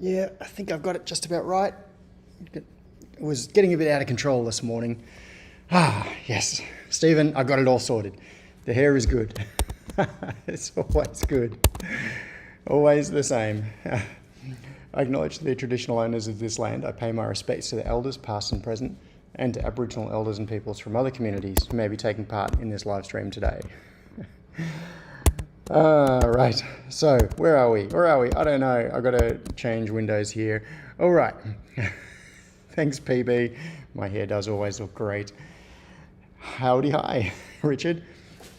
Yeah, I think I've got it just about right. It was getting a bit out of control this morning. Yes. Stephen, I got it all sorted. The hair is good. It's always good. Always the same. I acknowledge the traditional owners of this land. I pay my respects to the elders, past and present, and to Aboriginal elders and peoples from other communities who may be taking part in this live stream today. Right, so where are we? I don't know. I've got to change windows here. All right. Thanks, PB. My hair does always look great. Howdy, hi, Richard.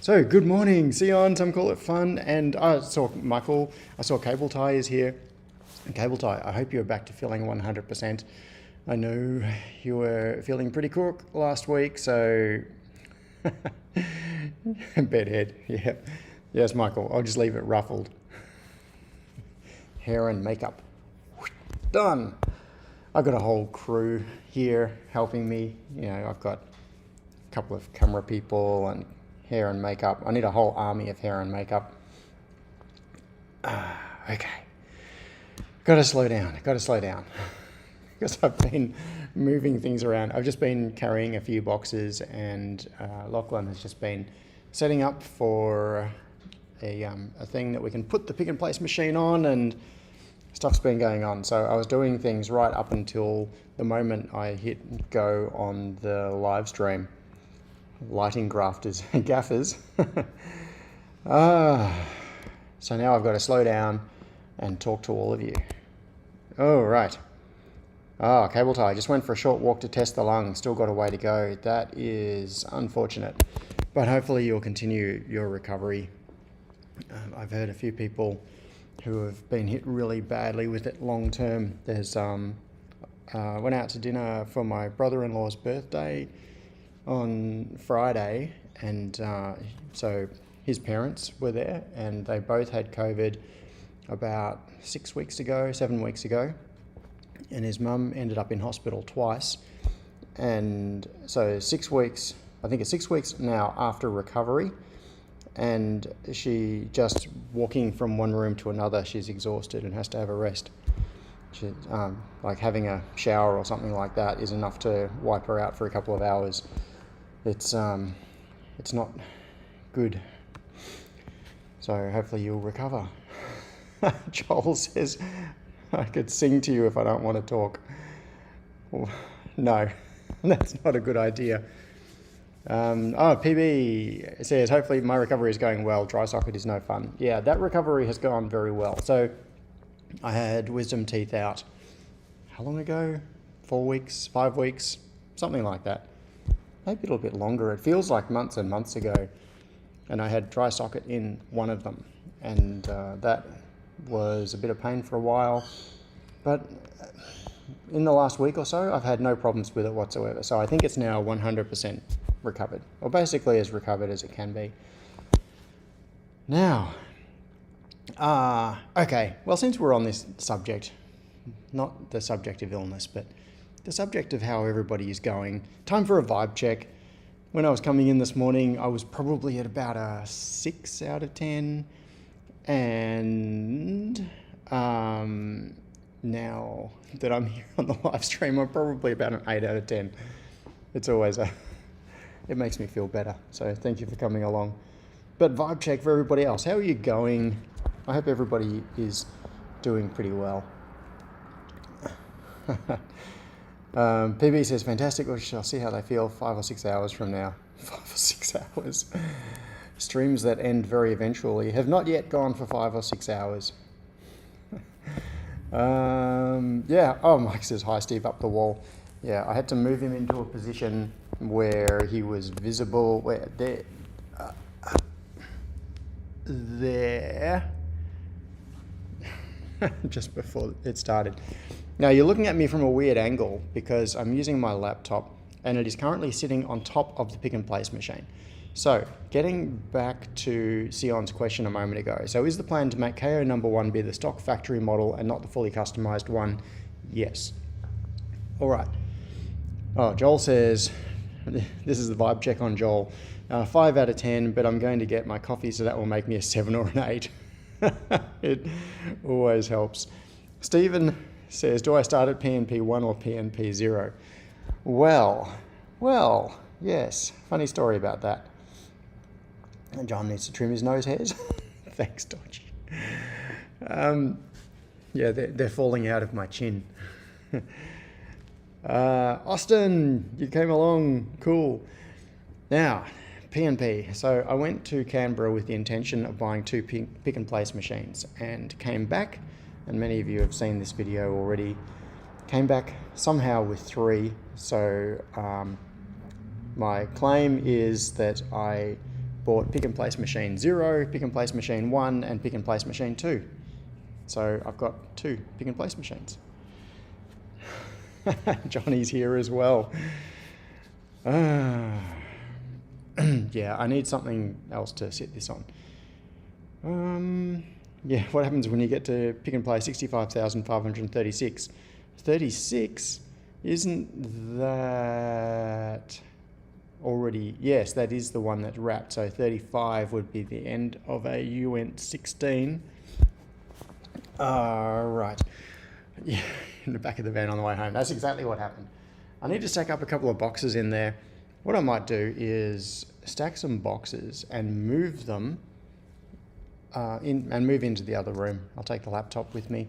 So, good morning, Sion, some call it fun, and I saw Michael, I saw Cable Tie is here. And Cable Tie, I hope you're back to feeling 100%. I know you were feeling pretty crook last week, so... Bedhead, yeah. Yes, Michael, I'll just leave it ruffled. Hair and makeup. Done. I've got a whole crew here helping me. You know, I've got a couple of camera people and hair and makeup. I need a whole army of hair and makeup. Okay. Got to slow down. Because I've been moving things around. I've just been carrying a few boxes, and Lachlan has just been setting up for a thing that we can put the pick and place machine on, and stuff's been going on. So I was doing things right up until the moment I hit go on the live stream. Lighting grafters and gaffers. So now I've got to slow down and talk to all of you. Oh, right. Cable Tie, just went for a short walk to test the lung. Still got a way to go. That is unfortunate, but hopefully you'll continue your recovery. I've heard a few people who have been hit really badly with it long term. There's went out to dinner for my brother-in-law's birthday on Friday, and so his parents were there, and they both had COVID about 7 weeks ago, and his mum ended up in hospital twice. And so 6 weeks, I think it's 6 weeks now after recovery, and she just walking from one room to another, she's exhausted and has to have a rest. She, like having a shower or something like that is enough to wipe her out for a couple of hours. It's not good. So hopefully you'll recover. Joel says, I could sing to you if I don't want to talk. Well, no, that's not a good idea. PB says, hopefully my recovery is going well. Dry socket is no fun. Yeah, that recovery has gone very well. So I had wisdom teeth out, how long ago? 4 weeks, 5 weeks, something like that. Maybe a little bit longer. It feels like months and months ago. And I had dry socket in one of them. And that was a bit of pain for a while. But in the last week or so, I've had no problems with it whatsoever. So I think it's now 100% recovered, or basically as recovered as it can be. Now, okay, well, since we're on this subject, not the subject of illness, but the subject of how everybody is going, time for a vibe check. When I was coming in this morning, I was probably at about a 6 out of 10, and now that I'm here on the live stream, I'm probably about an 8 out of 10. It's always it makes me feel better. So thank you for coming along. But vibe check for everybody else. How are you going? I hope everybody is doing pretty well. PB says, fantastic. We shall see how they feel 5 or 6 hours from now. 5 or 6 hours. Streams that end very eventually have not yet gone for 5 or 6 hours. Yeah. Oh, Mike says, hi, Steve, up the wall. Yeah, I had to move him into a position where he was visible, where there, just before it started. Now you're looking at me from a weird angle because I'm using my laptop and it is currently sitting on top of the pick and place machine. So getting back to Sion's question a moment ago. So is the plan to make KO number 1 be the stock factory model and not the fully customized one? Yes. All right. Oh, Joel says, this is the vibe check on Joel. 5 out of 10, but I'm going to get my coffee, so that will make me a 7 or an 8. It always helps. Stephen says, do I start at PNP 1 or PNP 0? Well, yes. Funny story about that. And John needs to trim his nose hairs. Thanks, Dodgy. Yeah, they're falling out of my chin. Austin, you came along. Cool. Now, PNP. So I went to Canberra with the intention of buying 2 pick and place machines and came back, and many of you have seen this video already, came back somehow with 3. So my claim is that I bought pick and place machine 0, pick and place machine 1, and pick and place machine 2. So I've got 2 pick and place machines. Johnny's here as well. Yeah, I need something else to sit this on. Yeah, what happens when you get to pick and place 65,536? 36? Isn't that already? Yes, that is the one that's wrapped. So 35 would be the end of a UNT 16. Right. Yeah, in the back of the van on the way home. That's exactly what happened. I need to stack up a couple of boxes in there. What I might do is stack some boxes and move them move into the other room. I'll take the laptop with me.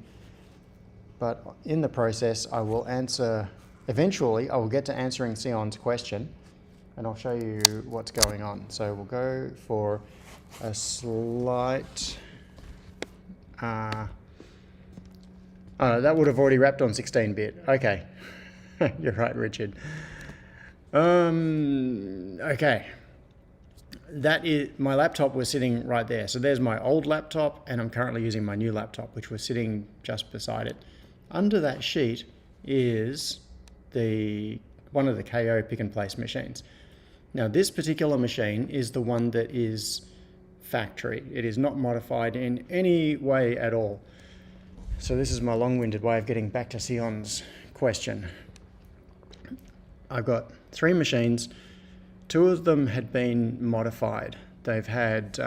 But in the process, I will answer, eventually I will get to answering Sion's question, and I'll show you what's going on. So we'll go for a slight, oh, that would have already wrapped on 16-bit. Okay, you're right, Richard. Okay, that is, my laptop was sitting right there. So there's my old laptop, and I'm currently using my new laptop, which was sitting just beside it. Under that sheet is one of the KO pick and place machines. Now this particular machine is the one that is factory. It is not modified in any way at all. So this is my long-winded way of getting back to Sion's question. I've got 3 machines. 2 of them had been modified. They've had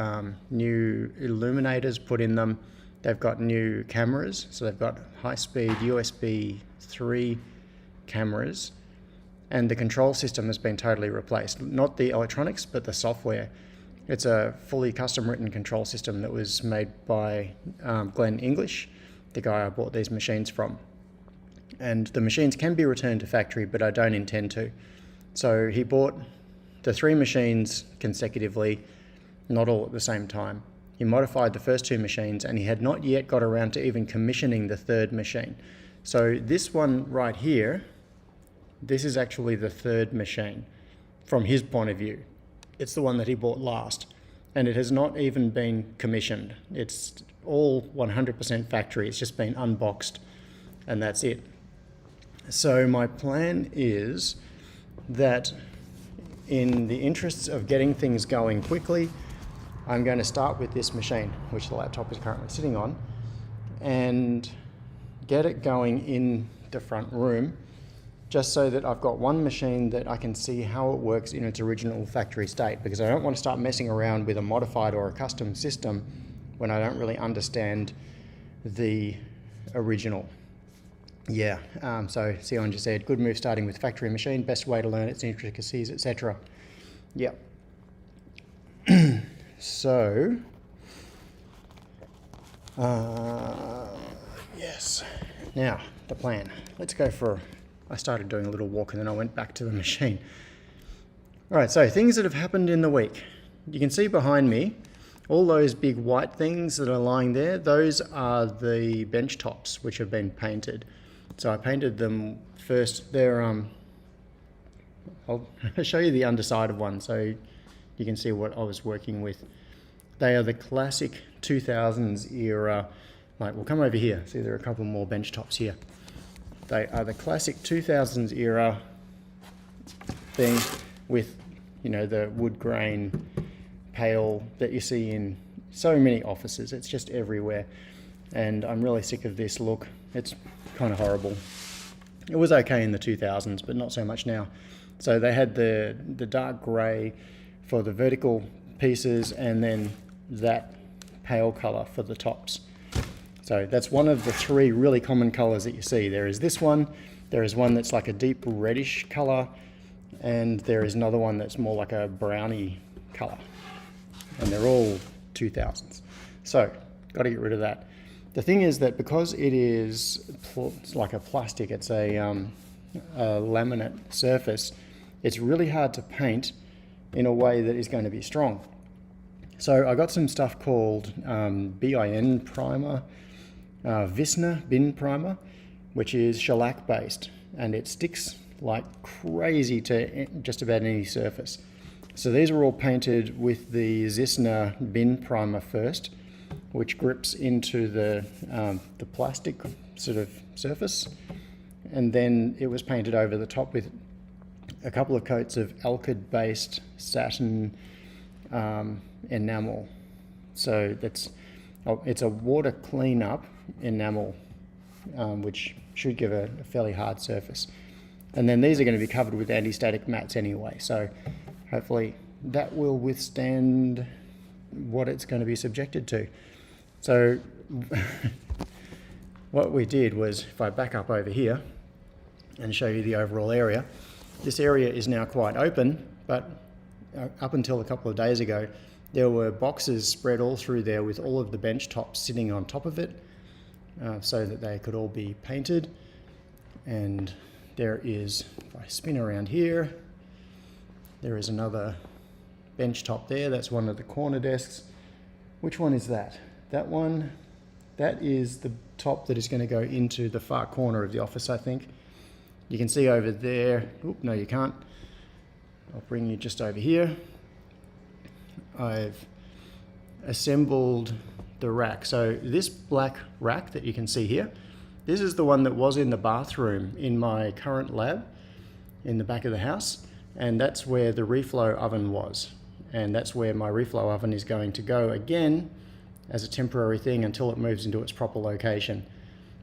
new illuminators put in them. They've got new cameras. So they've got high-speed USB 3 cameras. And the control system has been totally replaced. Not the electronics, but the software. It's a fully custom-written control system that was made by Glenn English, the guy I bought these machines from. And the machines can be returned to factory, but I don't intend to. So he bought the 3 machines consecutively, not all at the same time. He modified the first 2 machines, and he had not yet got around to even commissioning the 3rd machine. So this one right here, this is actually the 3rd machine from his point of view. It's the one that he bought last, and it has not even been commissioned. It's all 100% factory. It's just been unboxed, and that's it. So my plan is that in the interests of getting things going quickly, I'm going to start with this machine, which the laptop is currently sitting on, and get it going in the front room, just so that I've got one machine that I can see how it works in its original factory state, because I don't want to start messing around with a modified or a custom system when I don't really understand the original. Yeah, so Sion just said, good move starting with factory machine, best way to learn its intricacies, etc. Yep. So, yes. Now, the plan. Let's go for, I started doing a little walk and then I went back to the machine. All right, so things that have happened in the week. You can see behind me, all those big white things that are lying there, those are the bench tops which have been painted. So I painted them first. They're, I'll show you the underside of one so you can see what I was working with. They are the classic 2000s era, like we'll come over here. See, there are a couple more bench tops here. They are the classic 2000s era thing with, you know, the wood grain pale that you see in so many offices. It's just everywhere. And I'm really sick of this look. It's kind of horrible. It was okay in the 2000s, but not so much now. So they had the dark grey for the vertical pieces and then that pale colour for the tops. So that's one of the three really common colors that you see. There is this one, there is one that's like a deep reddish color, and there is another one that's more like a brownie color. And they're all 2000s. So, got to get rid of that. The thing is that because it is like a plastic, it's a laminate surface, it's really hard to paint in a way that is going to be strong. So I got some stuff called BIN primer, Visna bin primer, which is shellac based, and it sticks like crazy to just about any surface. So these are all painted with the Visna bin primer first, which grips into the plastic sort of surface, and then it was painted over the top with a couple of coats of alkyd based satin enamel. So it's a water cleanup enamel, which should give a fairly hard surface. And then these are going to be covered with anti-static mats anyway, so hopefully that will withstand what it's going to be subjected to. So what we did was, if I back up over here and show you the overall area, this area is now quite open, but up until a couple of days ago, there were boxes spread all through there with all of the bench tops sitting on top of it, so that they could all be painted. And there is, if I spin around here, there is another bench top there. That's one of the corner desks. Which one is that? That one, that is the top that is going to go into the far corner of the office, I think. You can see over there, oop, no you can't. I'll bring you just over here. I've assembled the rack. So this black rack that you can see here, this is the one that was in the bathroom in my current lab in the back of the house, and that's where the Reflow oven was. And that's where my Reflow oven is going to go again as a temporary thing until it moves into its proper location.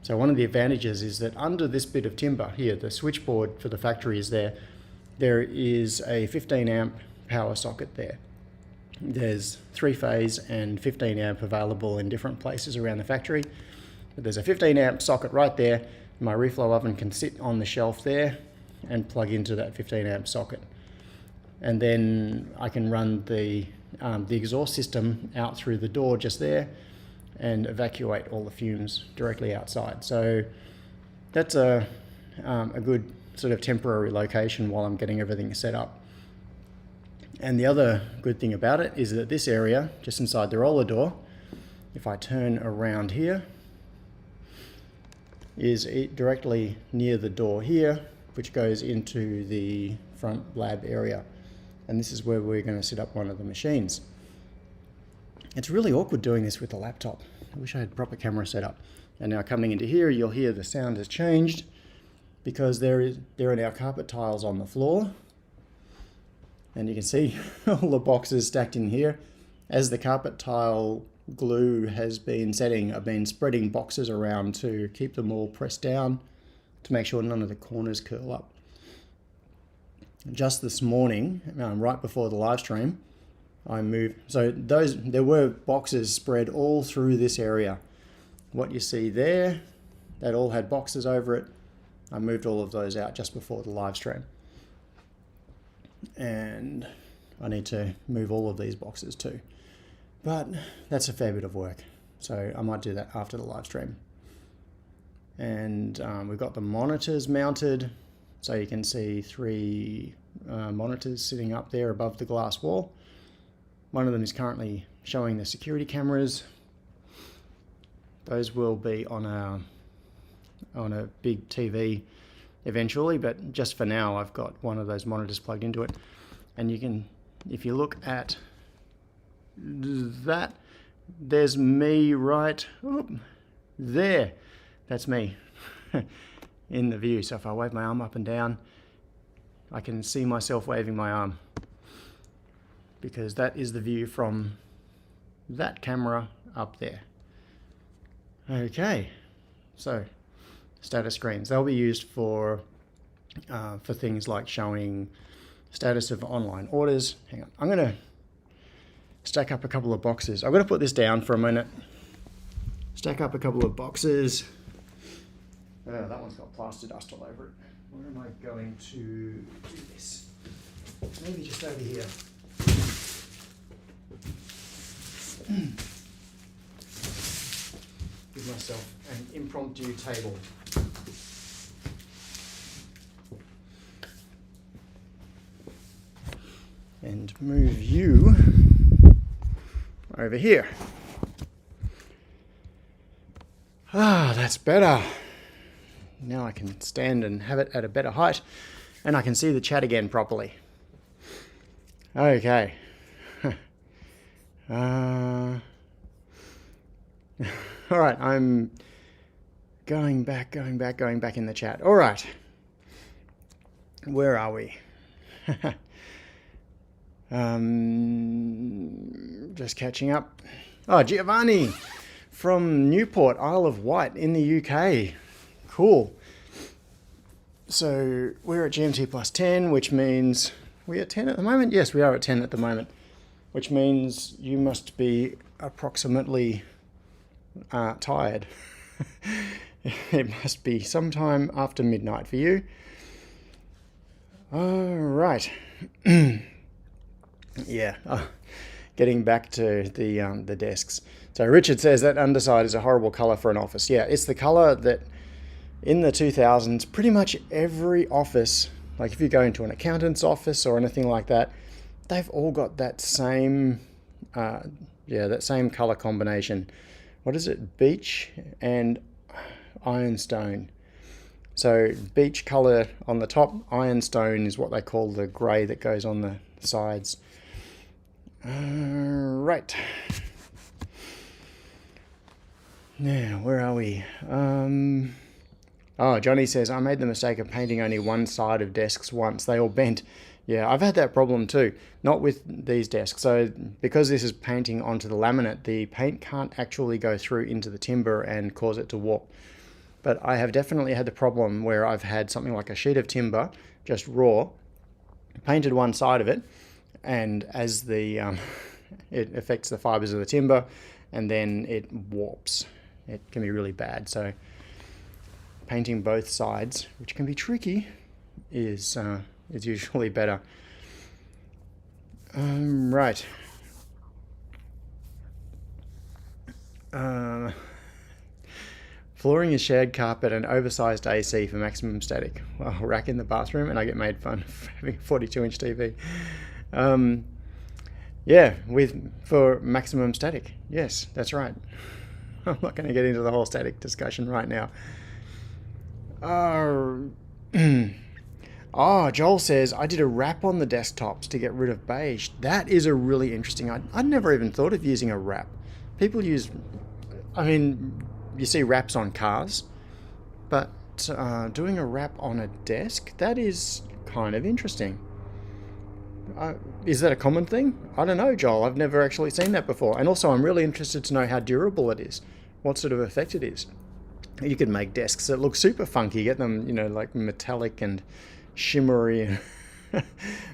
So one of the advantages is that under this bit of timber here, the switchboard for the factory is there. There is a 15 amp power socket there. There's 3-phase and 15 amp available in different places around the factory. But there's a 15 amp socket right there. My Reflow oven can sit on the shelf there and plug into that 15 amp socket. And then I can run the exhaust system out through the door just there and evacuate all the fumes directly outside. So that's a good sort of temporary location while I'm getting everything set up. And the other good thing about it is that this area, just inside the roller door, if I turn around here, is directly near the door here, which goes into the front lab area. And this is where we're going to set up one of the machines. It's really awkward doing this with the laptop. I wish I had proper camera set up. And now coming into here, you'll hear the sound has changed because there are now carpet tiles on the floor. And you can see all the boxes stacked in here. As the carpet tile glue has been setting, I've been spreading boxes around to keep them all pressed down to make sure none of the corners curl up. Just this morning, right before the live stream, I moved, so there were boxes spread all through this area. What you see there, that all had boxes over it. I moved all of those out just before the live stream. And I need to move all of these boxes too. But that's a fair bit of work. So I might do that after the live stream. And we've got the monitors mounted. So you can see 3 monitors sitting up there above the glass wall. One of them is currently showing the security cameras. Those will be on a big TV eventually, but just for now I've got one of those monitors plugged into it. And you can, if you look at that, there's me right there. That's me in the view. So if I wave my arm up and down, I can see myself waving my arm, because that is the view from that camera up there. Okay, so status screens, they'll be used for things like showing status of online orders. Hang on, I'm going to stack up a couple of boxes. I'm going to put this down for a minute stack up a couple of boxes. That one's got plaster dust all over it. Where am I going to do this? Maybe just over here. Give myself an impromptu table. And move you over here. Ah, that's better. Now I can stand and have it at a better height, and I can see the chat again properly. Okay. All right, I'm going back in the chat. All right. Where are we? Just catching up. Oh, Giovanni from Newport, Isle of Wight in the UK. Cool. So we're at GMT plus 10, which means we're at 10 at the moment. Yes, we are at 10 at the moment, which means you must be approximately tired. It must be sometime after midnight for you. All right. Yeah, getting back to the desks. So Richard says that underside is a horrible color for an office. Yeah, it's the color that in the 2000s, pretty much every office, like if you go into an accountant's office or anything like that, they've all got that same, that same color combination. What is it? Beige and ironstone. So beige color on the top, ironstone is what they call the gray that goes on the sides. Right. Now, where are we? Oh, Johnny says, I made the mistake of painting only one side of desks once. They all bent. Yeah, I've had that problem too. Not with these desks. So because this is painting onto the laminate, the paint can't actually go through into the timber and cause it to warp. But I have definitely had the problem where I've had something like a sheet of timber, just raw, painted one side of it, and as the it affects the fibers of the timber, and then it warps. It can be really bad. So painting both sides, which can be tricky, is usually better. Right. Flooring is shared carpet and oversized AC for maximum static. Well, rack in the bathroom, and I get made fun of having a 42-inch TV. Yeah, for maximum static. Yes, that's right. I'm not going to get into the whole static discussion right now. Oh, Joel says, I did a wrap on the desktops to get rid of beige. That is a really interesting... I'd never even thought of using a wrap. People use... I mean, you see wraps on cars, but doing a wrap on a desk, that is kind of interesting. Is that a common thing? I don't know, Joel. I've never actually seen that before. And also, I'm really interested to know how durable it is, what sort of effect it is. You could make desks that look super funky, get them, like metallic and shimmery, and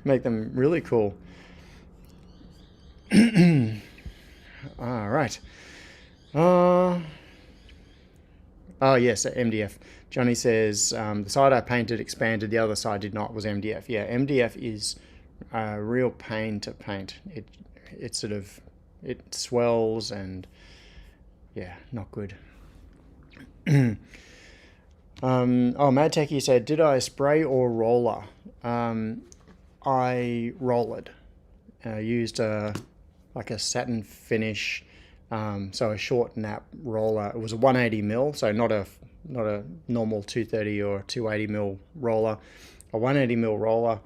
make them really cool. All right. Oh, yes, MDF. Johnny says, the side I painted expanded, the other side did not, was MDF. Yeah, MDF is a real pain to paint. It swells and, yeah, not good. Mad Techie said, did I spray or roller? I rollered. Used like a satin finish, so a short nap roller. It was a 180mm, so not a normal 230 or 280mm roller. A 180mm roller,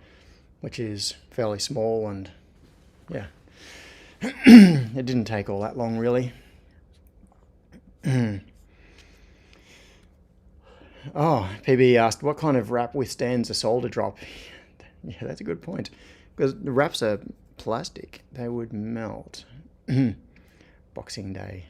which is fairly small, and yeah, it didn't take all that long really. Oh, PB asked, what kind of wrap withstands a solder drop? Yeah, that's a good point. Because the wraps are plastic. They would melt. Boxing Day.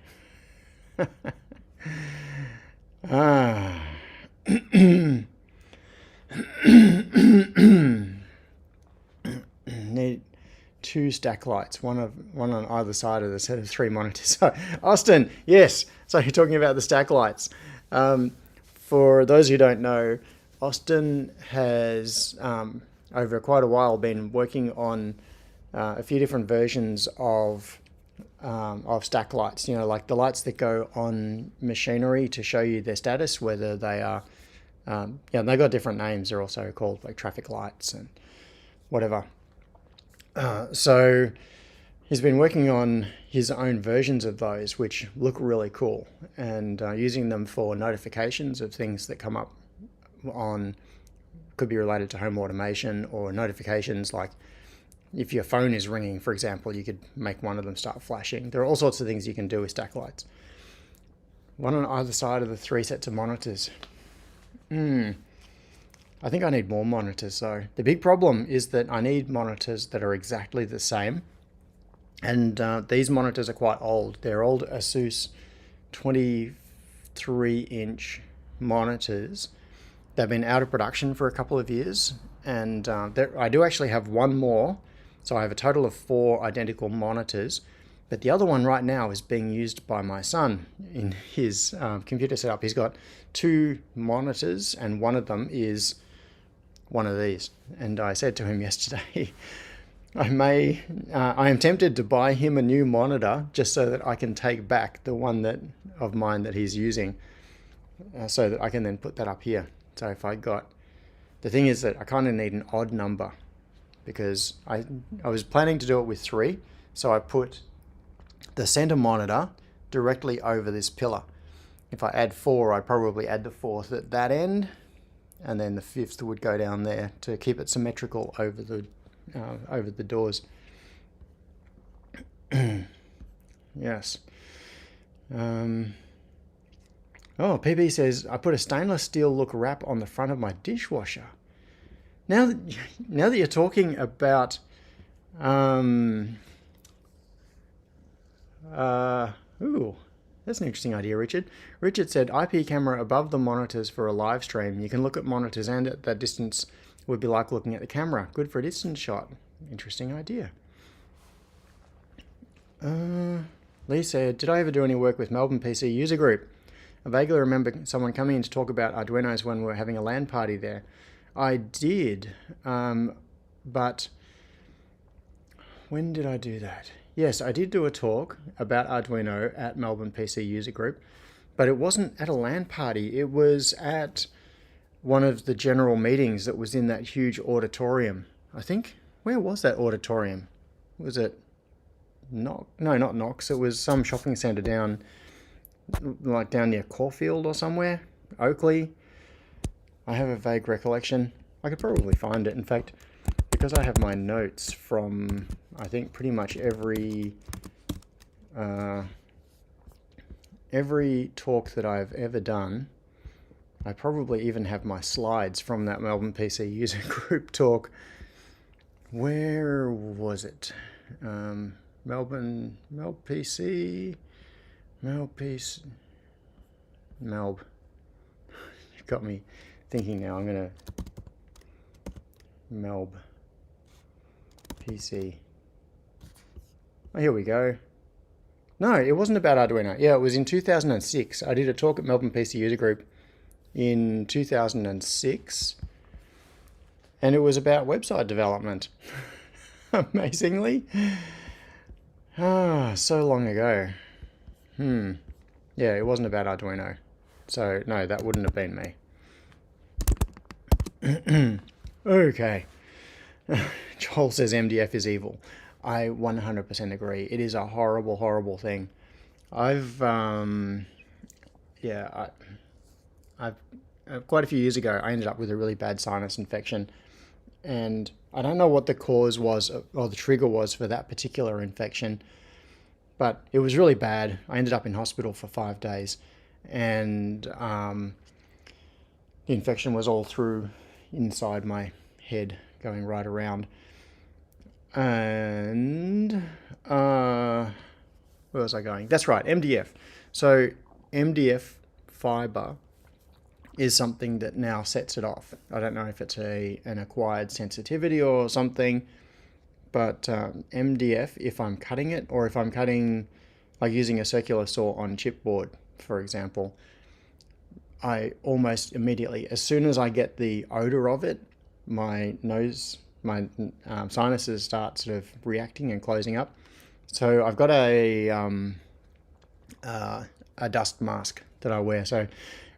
2 stack lights, one on either side of the set of 3 monitors. So, Austin, yes. So you're talking about the stack lights. For those who don't know, Austin has over quite a while been working on a few different versions of stack lights. You know, like the lights that go on machinery to show you their status, whether they are, yeah, they got different names. They're also called like traffic lights and whatever. So he's been working on his own versions of those, which look really cool, and using them for notifications of things that come up on, could be related to home automation, or notifications like if your phone is ringing, for example, you could make one of them start flashing. There are all sorts of things you can do with stack lights. One on either side of the 3 sets of monitors. I think I need more monitors though. The big problem is that I need monitors that are exactly the same. And these monitors are quite old. They're old Asus 23-inch monitors. They've been out of production for a couple of years. And I do actually have one more. So I have a total of 4 identical monitors. But the other one right now is being used by my son in his computer setup. He's got 2 monitors, and one of them is one of these. And I said to him yesterday, I am tempted to buy him a new monitor just so that I can take back the one of mine that he's using, so that I can then put that up here. So if the thing is that I kind of need an odd number, because I was planning to do it with 3. So I put the center monitor directly over this pillar. If I add 4, I'd probably add the 4th at that end, and then the 5th would go down there to keep it symmetrical over the doors. Yes. Oh, PB says, I put a stainless steel look wrap on the front of my dishwasher. Now that you're talking about ooh, that's an interesting idea, Richard. Richard said, IP camera above the monitors for a live stream. You can look at monitors, and at that distance would be like looking at the camera. Good for a distance shot. Interesting idea. Lee said, did I ever do any work with Melbourne PC user group? I vaguely remember someone coming in to talk about Arduinos when we were having a LAN party there. I did, but when did I do that? Yes, I did do a talk about Arduino at Melbourne PC user group, but it wasn't at a LAN party. It was at one of the general meetings that was in that huge auditorium. I think, where was that auditorium? Was it no, not Knox. It was some shopping centre down near Caulfield or somewhere. Oakley. I have a vague recollection. I could probably find it. In fact, because I have my notes from, I think, pretty much every talk that I've ever done, I probably even have my slides from that Melbourne PC user group talk. Where was it? Melbourne PC. Melb. You got me thinking now. I'm gonna Melb PC. Oh, here we go. No, it wasn't about Arduino. Yeah, it was in 2006. I did a talk at Melbourne PC user group in 2006, and it was about website development. Amazingly. So long ago. Yeah, it wasn't about Arduino. So, no, that wouldn't have been me. Okay. Joel says MDF is evil. I 100% agree. It is a horrible, horrible thing. I've quite a few years ago, I ended up with a really bad sinus infection. And I don't know what the cause was, or the trigger was for that particular infection, but it was really bad. I ended up in hospital for 5 days, and the infection was all through inside my head, going right around. And where was I going? That's right, MDF. So MDF fiber is something that now sets it off. I don't know if it's an acquired sensitivity or something, but MDF if I'm cutting it, or if I'm cutting, like using a circular saw on chipboard, for example, I almost immediately, as soon as I get the odor of it, my sinuses start sort of reacting and closing up. So I've got a dust mask that I wear. So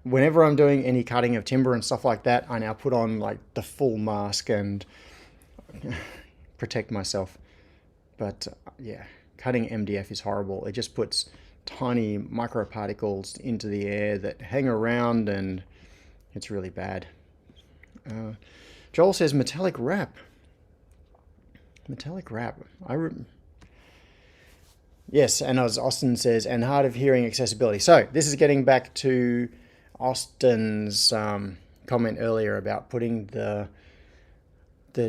whenever I'm doing any cutting of timber and stuff like that, I now put on like the full mask and protect myself. But yeah, cutting MDF is horrible. It just puts tiny microparticles into the air that hang around, and it's really bad. Joel says metallic wrap. Metallic wrap. Yes, and as Austin says, and hard of hearing accessibility. So this is getting back to Austin's comment earlier about putting the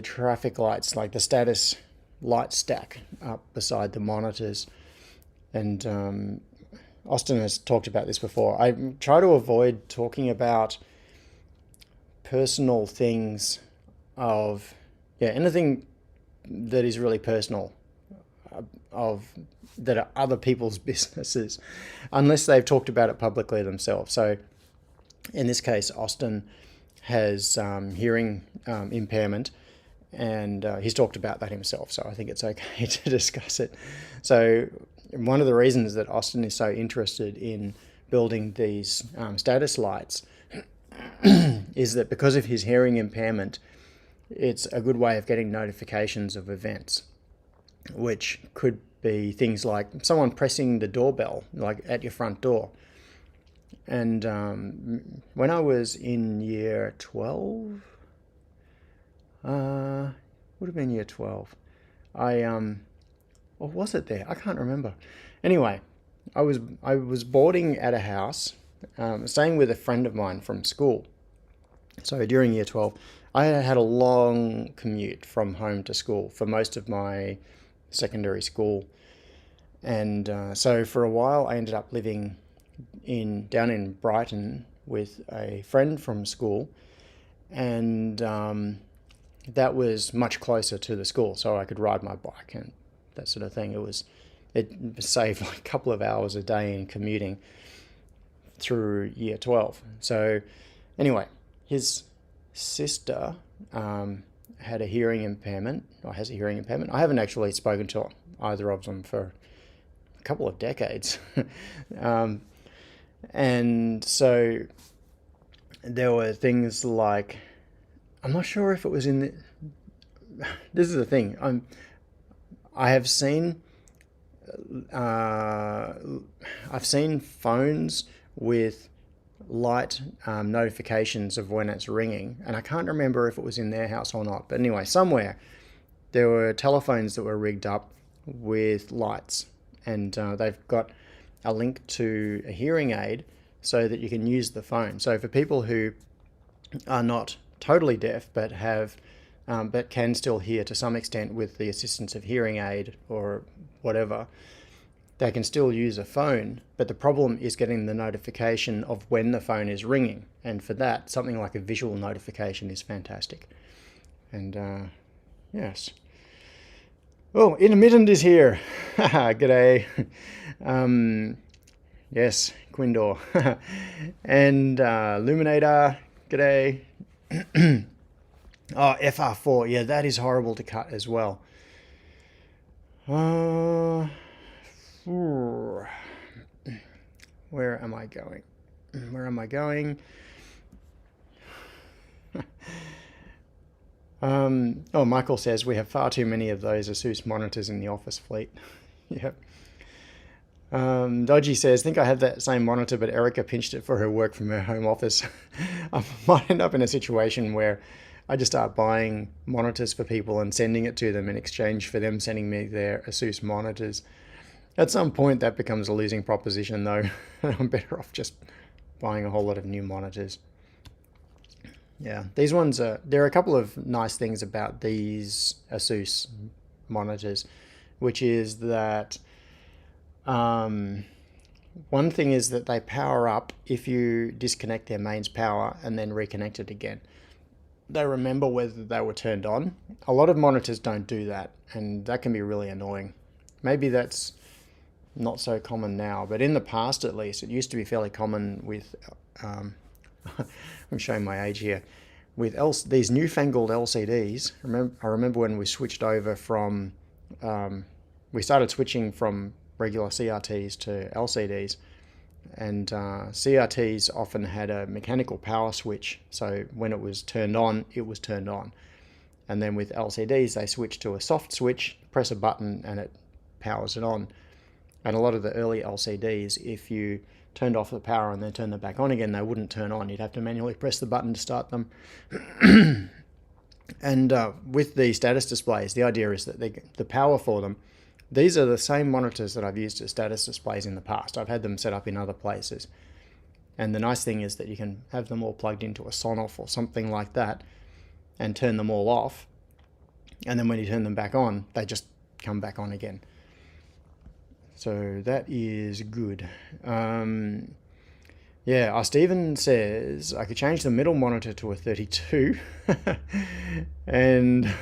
traffic lights, like the status light stack, up beside the monitors. And Austin has talked about this before. I try to avoid talking about personal things of, anything that is really personal that are other people's businesses, unless they've talked about it publicly themselves. So in this case, Austin has hearing impairment, and he's talked about that himself, so I think it's okay to discuss it. So one of the reasons that Austin is so interested in building these status lights is that because of his hearing impairment, it's a good way of getting notifications of events, which could be things like someone pressing the doorbell, like at your front door. And when I was in year 12, would have been year 12, or was it there? I can't remember. Anyway, I was boarding at a house, staying with a friend of mine from school. So during year 12, I had a long commute from home to school for most of my secondary school. And so for a while, I ended up living down in Brighton with a friend from school. And that was much closer to the school, so I could ride my bike and that sort of thing. It saved like a couple of hours a day in commuting through year 12. So anyway, his sister had a hearing impairment, or has a hearing impairment. I haven't actually spoken to either of them for a couple of decades. And so there were things like, I'm not sure if it was in the, this is the thing, I've seen phones with light notifications of when it's ringing, and I can't remember if it was in their house or not, but anyway, somewhere there were telephones that were rigged up with lights, and they've got a link to a hearing aid so that you can use the phone. So for people who are not totally deaf but have but can still hear to some extent with the assistance of hearing aid or whatever, they can still use a phone, but the problem is getting the notification of when the phone is ringing, and for that, something like a visual notification is fantastic. And yes. Oh, Intermittent is here. G'day. Yes, Quindor. And Luminator, g'day. Oh, FR4, yeah, that is horrible to cut as well. Where am I going? Where am I going? Oh, Michael says we have far too many of those Asus monitors in the office fleet. Yep. Dodgy says, think I have that same monitor, but Erica pinched it for her work from her home office. I might end up in a situation where I just start buying monitors for people and sending it to them in exchange for them sending me their Asus monitors. At some point that becomes a losing proposition though. I'm better off just buying a whole lot of new monitors. Yeah, these ones there are a couple of nice things about these Asus monitors, which is that one thing is that they power up if you disconnect their mains power and then reconnect it again. they remember whether they were turned on. A lot of monitors don't do that, and that can be really annoying. Maybe that's not so common now, but in the past at least, it used to be fairly common with, I'm showing my age here, with these newfangled LCDs. I remember when we switched over from, we started switching from regular CRTs to LCDs, and CRTs often had a mechanical power switch, so when it was turned on, it was turned on. And then with LCDs, they switched to a soft switch, press a button, and it powers it on. And a lot of the early LCDs, if you turned off the power and then turned them back on again, they wouldn't turn on. You'd have to manually press the button to start them. And with the status displays, the idea is that the power for them, these are the same monitors that I've used as status displays in the past. I've had them set up in other places. And the nice thing is that you can have them all plugged into a Sonoff or something like that and turn them all off. And then when you turn them back on, they just come back on again. So that is good. Yeah, Stephen says I could change the middle monitor to a 32 and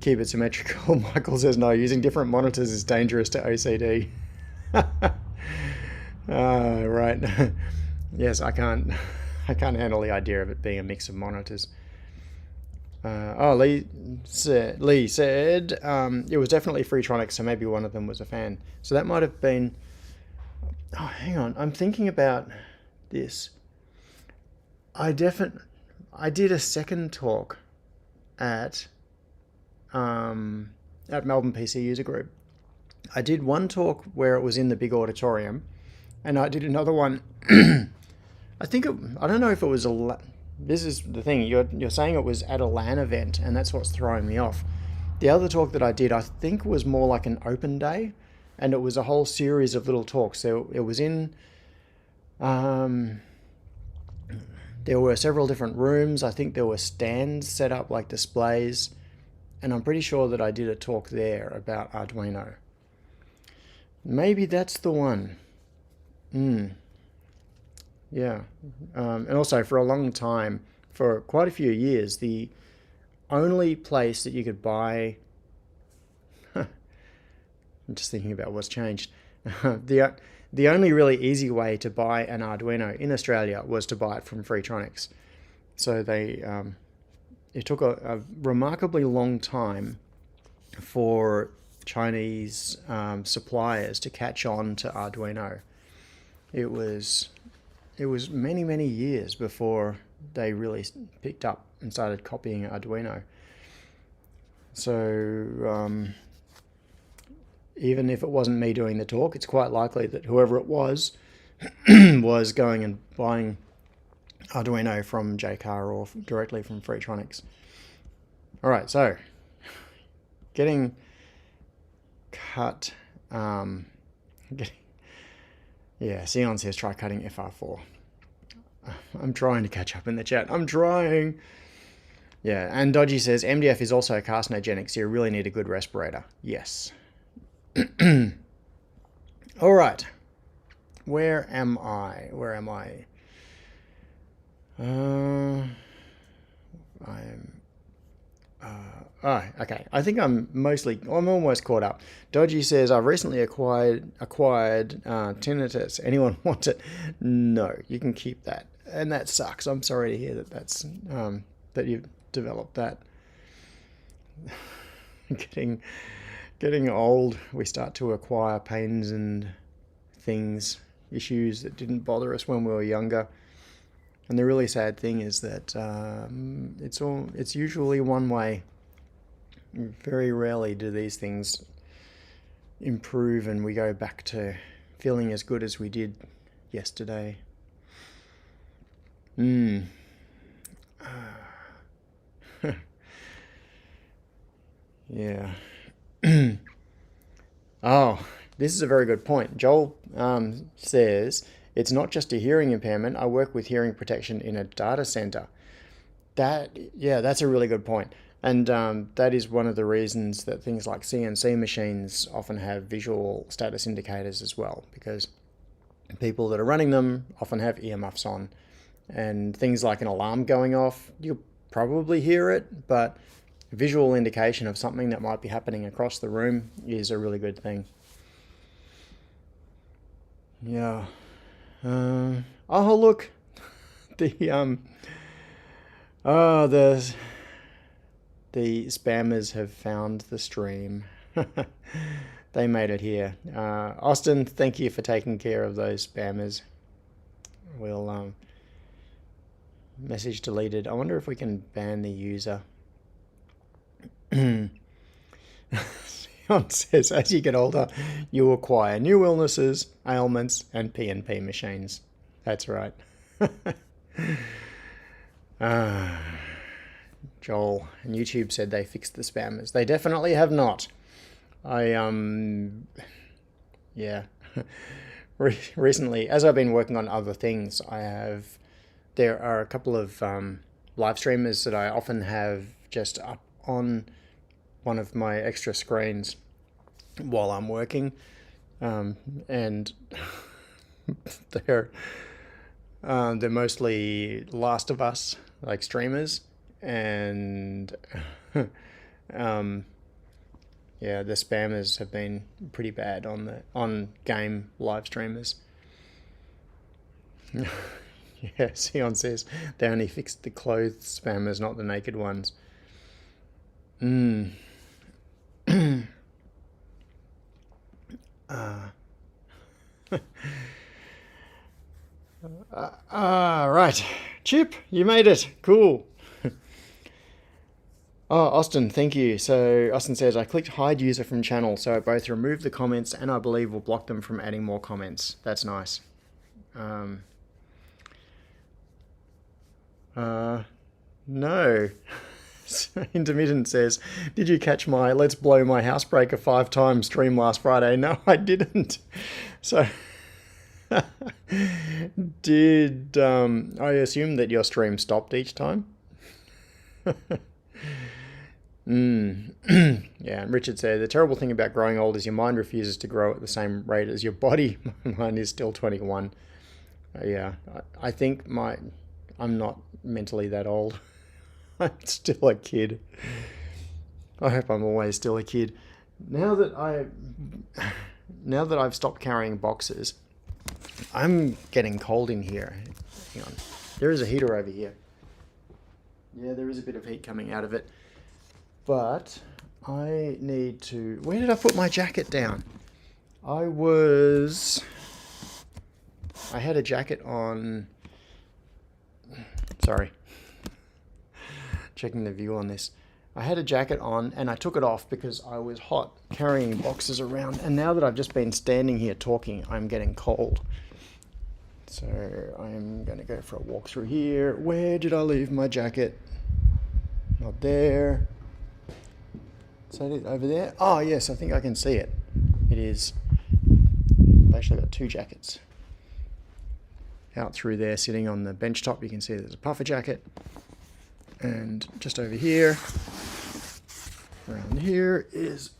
keep it symmetrical. Michael says no, using different monitors is dangerous to OCD. Right. Yes, I can't handle the idea of it being a mix of monitors. Lee said it was definitely Freetronics, so maybe one of them was a fan. So that might have been. Oh, hang on. I'm thinking about this. I did a second talk at Melbourne PC User Group. I did one talk where it was in the big auditorium, and I did another one. I don't know if it was this is the thing, you're saying it was at a LAN event, and that's what's throwing me off. The other talk that I did, I think, was more like an open day, and it was a whole series of little talks. So it was in, there were several different rooms. I think there were stands set up like displays, and I'm pretty sure that I did a talk there about Arduino. Maybe that's the one. Yeah, and also for a long time, for quite a few years, the only place that you could buy, I'm just thinking about what's changed, the only really easy way to buy an Arduino in Australia was to buy it from Freetronics. So it took a remarkably long time for Chinese suppliers to catch on to Arduino. It was many years before they really picked up and started copying Arduino. So even if it wasn't me doing the talk, it's quite likely that whoever it was was going and buying Arduino from JCar or directly from Freetronics. All right, so getting cut. Yeah, Sion says try cutting FR4. I'm trying to catch up in the chat. I'm trying. Yeah, and Dodgy says MDF is also carcinogenic, so you really need a good respirator. Yes. All right. Where am I? Okay. I think I'm almost caught up. Dodgy says, I've recently acquired Tinnitus. Anyone want it? No, you can keep that. And that sucks. I'm sorry to hear that that you've developed that. Getting old, we start to acquire pains and issues that didn't bother us when we were younger. And the really sad thing is that it's usually one way. Very rarely do these things improve and we go back to feeling as good as we did yesterday. Yeah. Oh, this is a very good point. Joel says, it's not just a hearing impairment. I work with hearing protection in a data center. That's a really good point. And that is one of the reasons that things like CNC machines often have visual status indicators as well, because people that are running them often have earmuffs on, and things like an alarm going off, you'll probably hear it, but visual indication of something that might be happening across the room is a really good thing. Yeah. Oh, look. The spammers have found the stream. They made it here. Austin, thank you for taking care of those spammers. We'll message deleted. I wonder if we can ban the user. Sion says, as you get older, you acquire new illnesses, ailments, and P&P machines. That's right. Joel and YouTube said they fixed the spammers. They definitely have not. Yeah. Recently, as I've been working on other things, there are a couple of live streamers that I often have just up on one of my extra screens while I'm working, and they're mostly Last of Us like streamers, and yeah, the spammers have been pretty bad on game live streamers. Yeah, Sion says they only fixed the clothed spammers, not the naked ones. Right. Chip, you made it. Cool. Oh, Austin, thank you. So Austin says, I clicked hide user from channel, so it both removed the comments and I believe will block them from adding more comments. That's nice. No. Intermittent says, did you catch my let's blow my housebreaker 5 times stream last Friday? No, I didn't. So did I assume that your stream stopped each time? Yeah, and Richard said, the terrible thing about growing old is your mind refuses to grow at the same rate as your body. Mine is still 21. Yeah, I think I'm not mentally that old. I'm still a kid. I hope I'm always still a kid. Now that I've stopped carrying boxes, I'm getting cold in here. Hang on. There is a heater over here. Yeah, there is a bit of heat coming out of it. But I need to... Where did I put my jacket down? I had a jacket on... Sorry. Checking the view on this. I had a jacket on and I took it off because I was hot carrying boxes around. And now that I've just been standing here talking, I'm getting cold. So I'm going to go for a walk through here. Where did I leave my jacket? Not there. Is that it over there? Oh, yes, I think I can see it. It is. I've actually got 2 jackets. Out through there, sitting on the bench top, you can see there's a puffer jacket. And just over here, around here is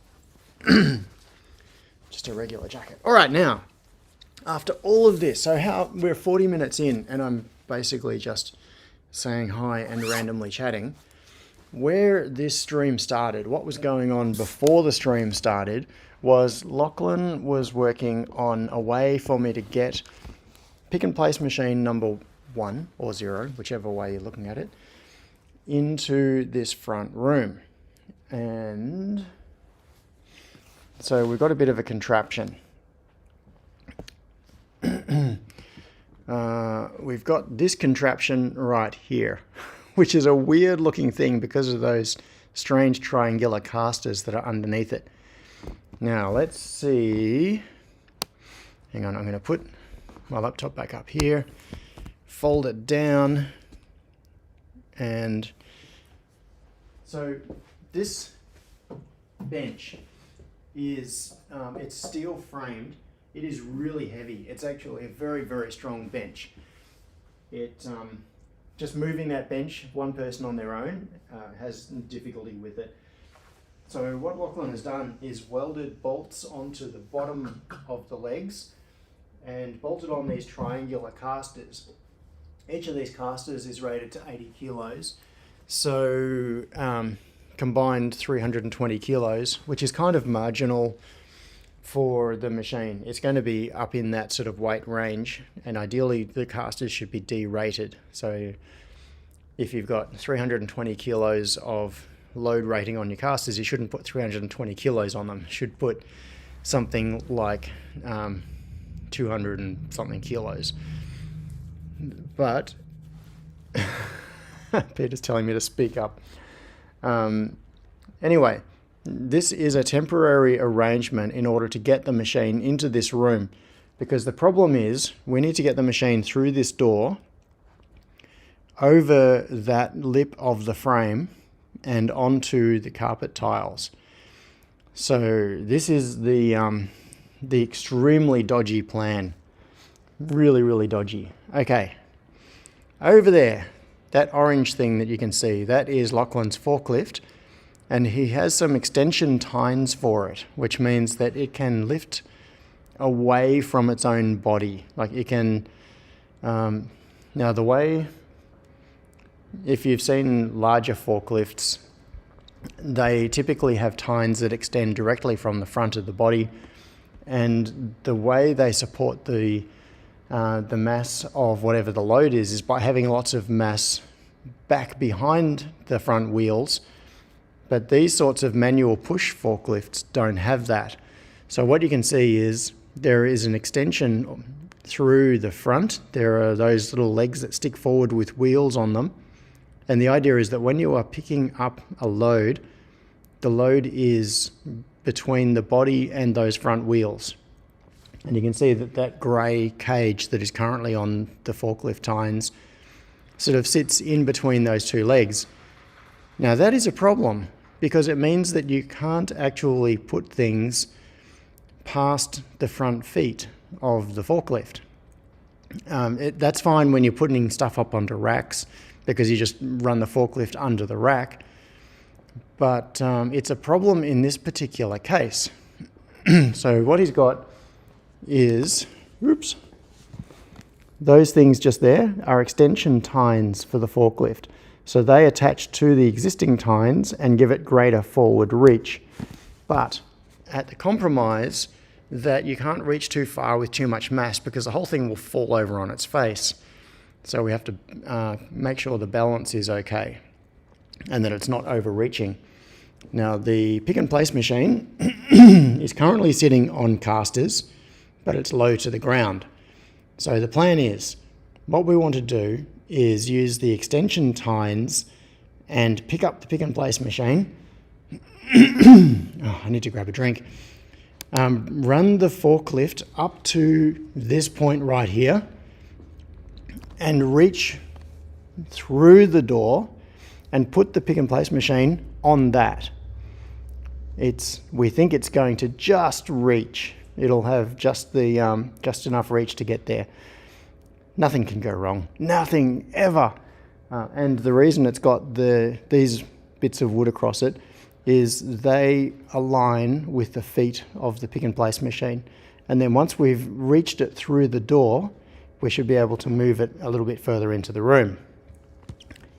just a regular jacket. All right, now, after all of this, so we're 40 minutes in, and I'm basically just saying hi and randomly chatting. Where this stream started, what was going on before the stream started, was Lachlan was working on a way for me to get pick and place machine number 1 or 0, whichever way you're looking at it, into this front room. And so we've got a bit of a contraption. We've got this contraption right here, which is a weird looking thing because of those strange triangular casters that are underneath it. Now let's see. Hang on, I'm going to put my laptop back up here, fold it down, and so this bench is it's steel framed. It is really heavy. It's actually a very, very strong bench. It just moving that bench, one person on their own, has difficulty with it. So what Lachlan has done is welded bolts onto the bottom of the legs and bolted on these triangular casters. Each of these casters is rated to 80 kilos. So combined 320 kilos, which is kind of marginal for the machine. It's going to be up in that sort of weight range, and ideally the casters should be D-rated. So if you've got 320 kilos of load rating on your casters, you shouldn't put 320 kilos on them. You should put something like 200 and something kilos. But Peter's telling me to speak up. Anyway, this is a temporary arrangement in order to get the machine into this room, because the problem is we need to get the machine through this door, over that lip of the frame, and onto the carpet tiles. So this is the extremely dodgy plan. Really, really dodgy. Okay, over there, that orange thing that you can see, that is Lachlan's forklift, and he has some extension tines for it, which means that it can lift away from its own body. Like it can, now the way, if you've seen larger forklifts, they typically have tines that extend directly from the front of the body, and the way they support the mass of whatever the load is by having lots of mass back behind the front wheels. But these sorts of manual push forklifts don't have that. So what you can see is there is an extension through the front. There are those little legs that stick forward with wheels on them. And the idea is that when you are picking up a load, the load is between the body and those front wheels. And you can see that that grey cage that is currently on the forklift tines sort of sits in between those two legs. Now that is a problem, because it means that you can't actually put things past the front feet of the forklift. That's fine when you're putting stuff up onto racks, because you just run the forklift under the rack. But it's a problem in this particular case. So what he's got is, oops, those things just there are extension tines for the forklift. So they attach to the existing tines and give it greater forward reach. But at the compromise that you can't reach too far with too much mass, because the whole thing will fall over on its face. So we have to make sure the balance is okay and that it's not overreaching. Now the pick and place machine is currently sitting on casters, but it's low to the ground. So the plan is, what we want to do is use the extension tines and pick up the pick and place machine. Oh, I need to grab a drink. Run the forklift up to this point right here and reach through the door and put the pick and place machine on that. We think it's going to just reach. It'll have just enough reach to get there. Nothing can go wrong. Nothing ever. And the reason it's got these bits of wood across it is they align with the feet of the pick and place machine. And then once we've reached it through the door, we should be able to move it a little bit further into the room.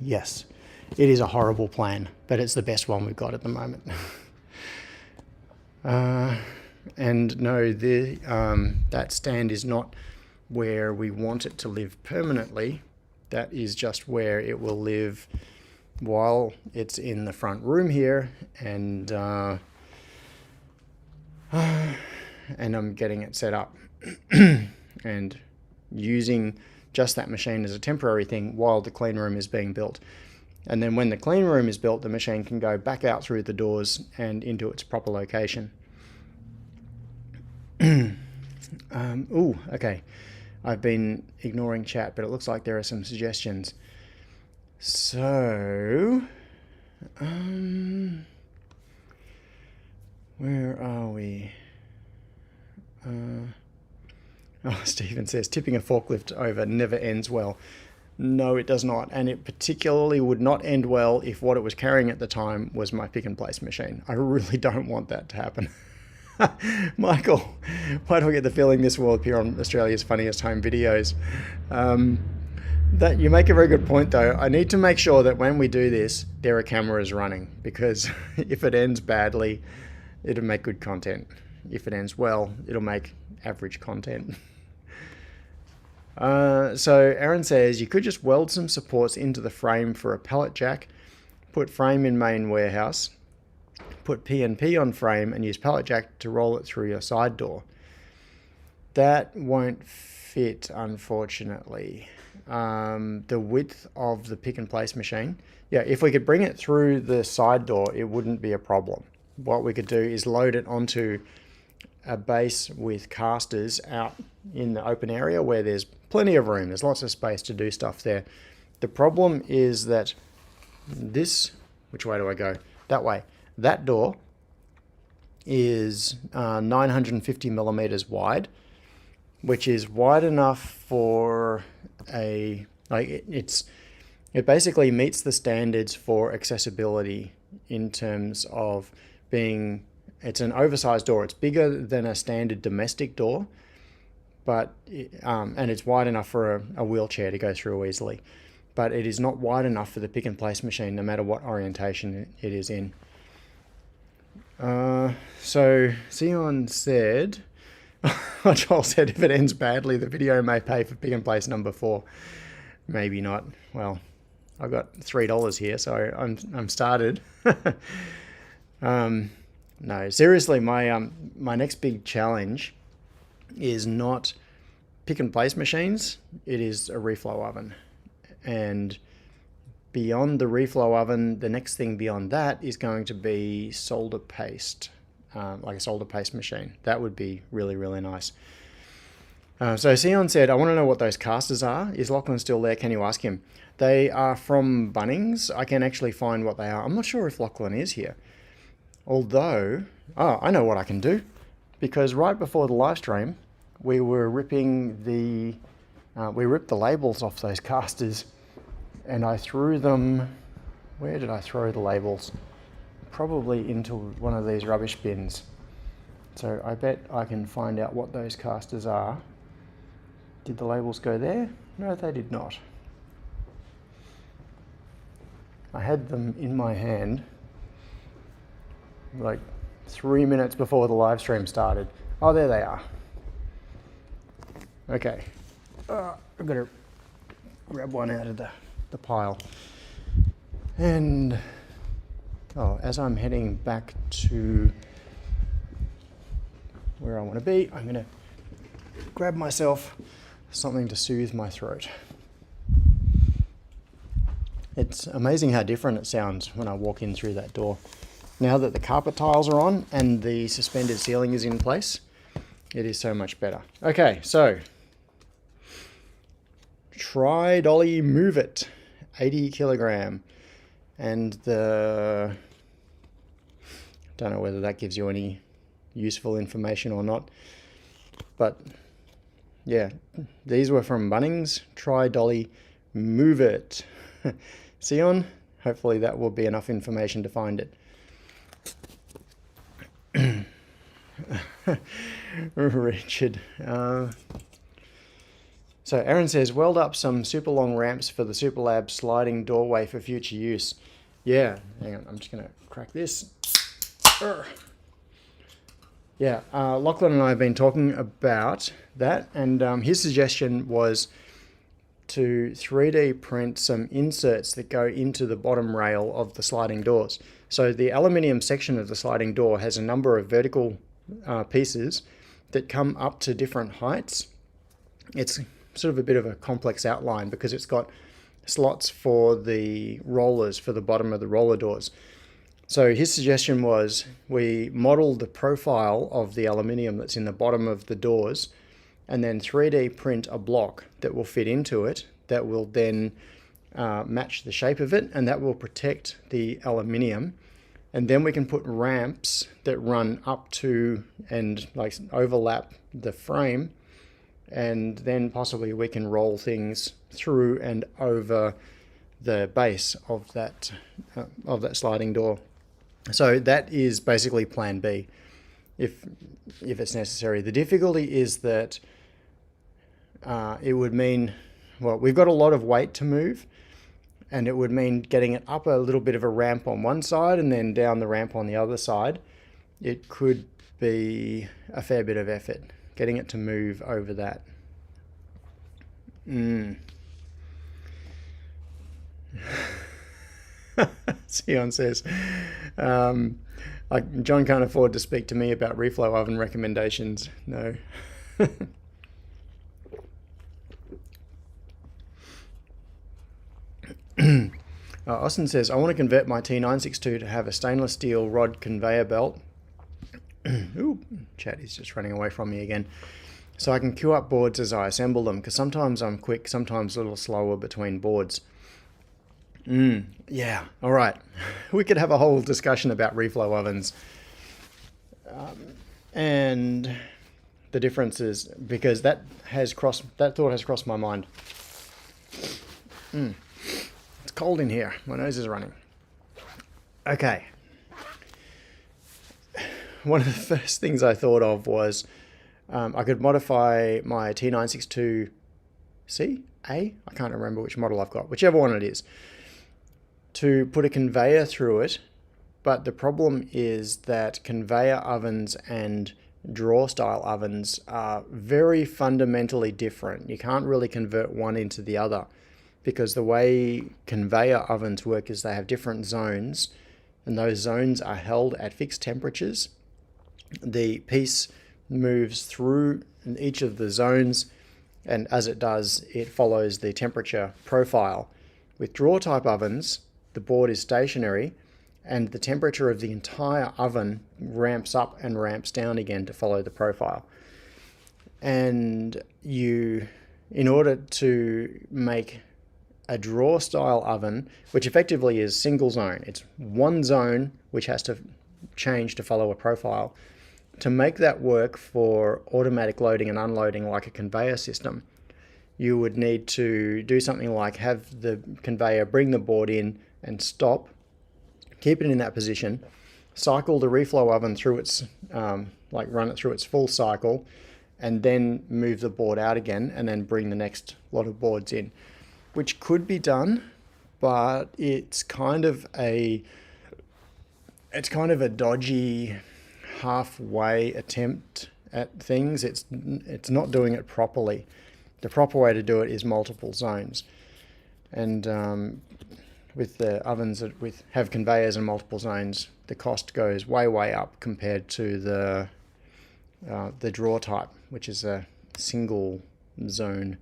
Yes, it is a horrible plan, but it's the best one we've got at the moment. And no, that stand is not where we want it to live permanently. That is just where it will live while it's in the front room here, and I'm getting it set up and using just that machine as a temporary thing while the clean room is being built. And then when the clean room is built, the machine can go back out through the doors and into its proper location. Okay. I've been ignoring chat, but it looks like there are some suggestions. So, where are we? Stephen says, tipping a forklift over never ends well. No, it does not. And it particularly would not end well if what it was carrying at the time was my pick and place machine. I really don't want that to happen. Michael, why do I get the feeling this will appear on Australia's Funniest Home Videos? That you make a very good point though. I need to make sure that when we do this, there are cameras running, because if it ends badly, it'll make good content. If it ends well, it'll make average content. So Aaron says you could just weld some supports into the frame for a pallet jack, put frame in main warehouse, put P&P on frame and use pallet jack to roll it through your side door. That won't fit, unfortunately. The width of the pick and place machine. Yeah, if we could bring it through the side door, it wouldn't be a problem. What we could do is load it onto a base with casters out in the open area where there's plenty of room. There's lots of space to do stuff there. The problem is that this, which way do I go? That way. That door is 950 millimeters wide, which is wide enough for a, it basically meets the standards for accessibility in terms of being, it's an oversized door. It's bigger than a standard domestic door, but and it's wide enough for a wheelchair to go through easily, but it is not wide enough for the pick and place machine, no matter what orientation it is in. So Sion said, Joel said, if it ends badly, the video may pay for pick and place number 4. Maybe not. Well, I've got $3 here, so I'm started. No, seriously, my next big challenge is not pick and place machines. It is a reflow oven, and beyond the reflow oven, the next thing beyond that is going to be solder paste, like a solder paste machine. That would be really, really nice. So Sion said, I want to know what those casters are. Is Lachlan still there? Can you ask him? They are from Bunnings. I can actually find what they are. I'm not sure if Lachlan is here. Although, I know what I can do. Because right before the live stream, we were ripping we ripped the labels off those casters, and I threw them, where did I throw the labels? Probably into one of these rubbish bins. So I bet I can find out what those casters are. Did the labels go there? No, they did not. I had them in my hand like 3 minutes before the live stream started. Oh, there they are. Okay. I've got to grab one out of the pile. And as I'm heading back to where I want to be, I'm going to grab myself something to soothe my throat. It's amazing how different it sounds when I walk in through that door. Now that the carpet tiles are on and the suspended ceiling is in place, it is so much better. Okay, so try dolly move it, 80 kilogram. And don't know whether that gives you any useful information or not, but yeah, these were from Bunnings. Try dolly move it. Sion, hopefully that will be enough information to find it. Richard. So Aaron says, weld up some super long ramps for the Superlab sliding doorway for future use. Yeah, hang on, I'm just going to crack this. Yeah, Lachlan and I have been talking about that, and his suggestion was to 3D print some inserts that go into the bottom rail of the sliding doors. So the aluminium section of the sliding door has a number of vertical pieces that come up to different heights. It's sort of a bit of a complex outline because it's got slots for the rollers for the bottom of the roller doors. So his suggestion was we model the profile of the aluminium that's in the bottom of the doors and then 3D print a block that will fit into it that will then match the shape of it, and that will protect the aluminium. And then we can put ramps that run up to and like overlap the frame, and then possibly we can roll things through and over the base of that sliding door. So that is basically plan B if it's necessary. The difficulty is that it would mean well, we've got a lot of weight to move, and it would mean getting it up a little bit of a ramp on one side and then down the ramp on the other side. It could be a fair bit of effort getting it to move over that. Sion says, John can't afford to speak to me about reflow oven recommendations. No. Austin says, I want to convert my T962 to have a stainless steel rod conveyor belt. Ooh, chat is just running away from me again. So I can queue up boards as I assemble them, because sometimes I'm quick, sometimes a little slower between boards. Yeah, all right. We could have a whole discussion about reflow ovens. And the differences, because that thought has crossed my mind. It's cold in here. My nose is running. Okay. One of the first things I thought of was I could modify my T962C, I can't remember which model I've got, whichever one it is, to put a conveyor through it. But the problem is that conveyor ovens and drawer style ovens are very fundamentally different. You can't really convert one into the other, because the way conveyor ovens work is they have different zones, and those zones are held at fixed temperatures. The piece moves through each of the zones, and as it does, it follows the temperature profile. With drawer type ovens, the board is stationary, and the temperature of the entire oven ramps up and ramps down again to follow the profile. And in order to make a drawer style oven, which effectively is single zone, it's one zone which has to change to follow a profile. To make that work for automatic loading and unloading like a conveyor system, you would need to do something like have the conveyor bring the board in and stop, keep it in that position, cycle the reflow oven through its, run it through its full cycle, and then move the board out again, and then bring the next lot of boards in, which could be done, but it's kind of a dodgy halfway attempt at things. It's not doing it properly. The proper way to do it is multiple zones, and with the ovens that have conveyors and multiple zones, the cost goes way up compared to the drawer type, which is a single zone.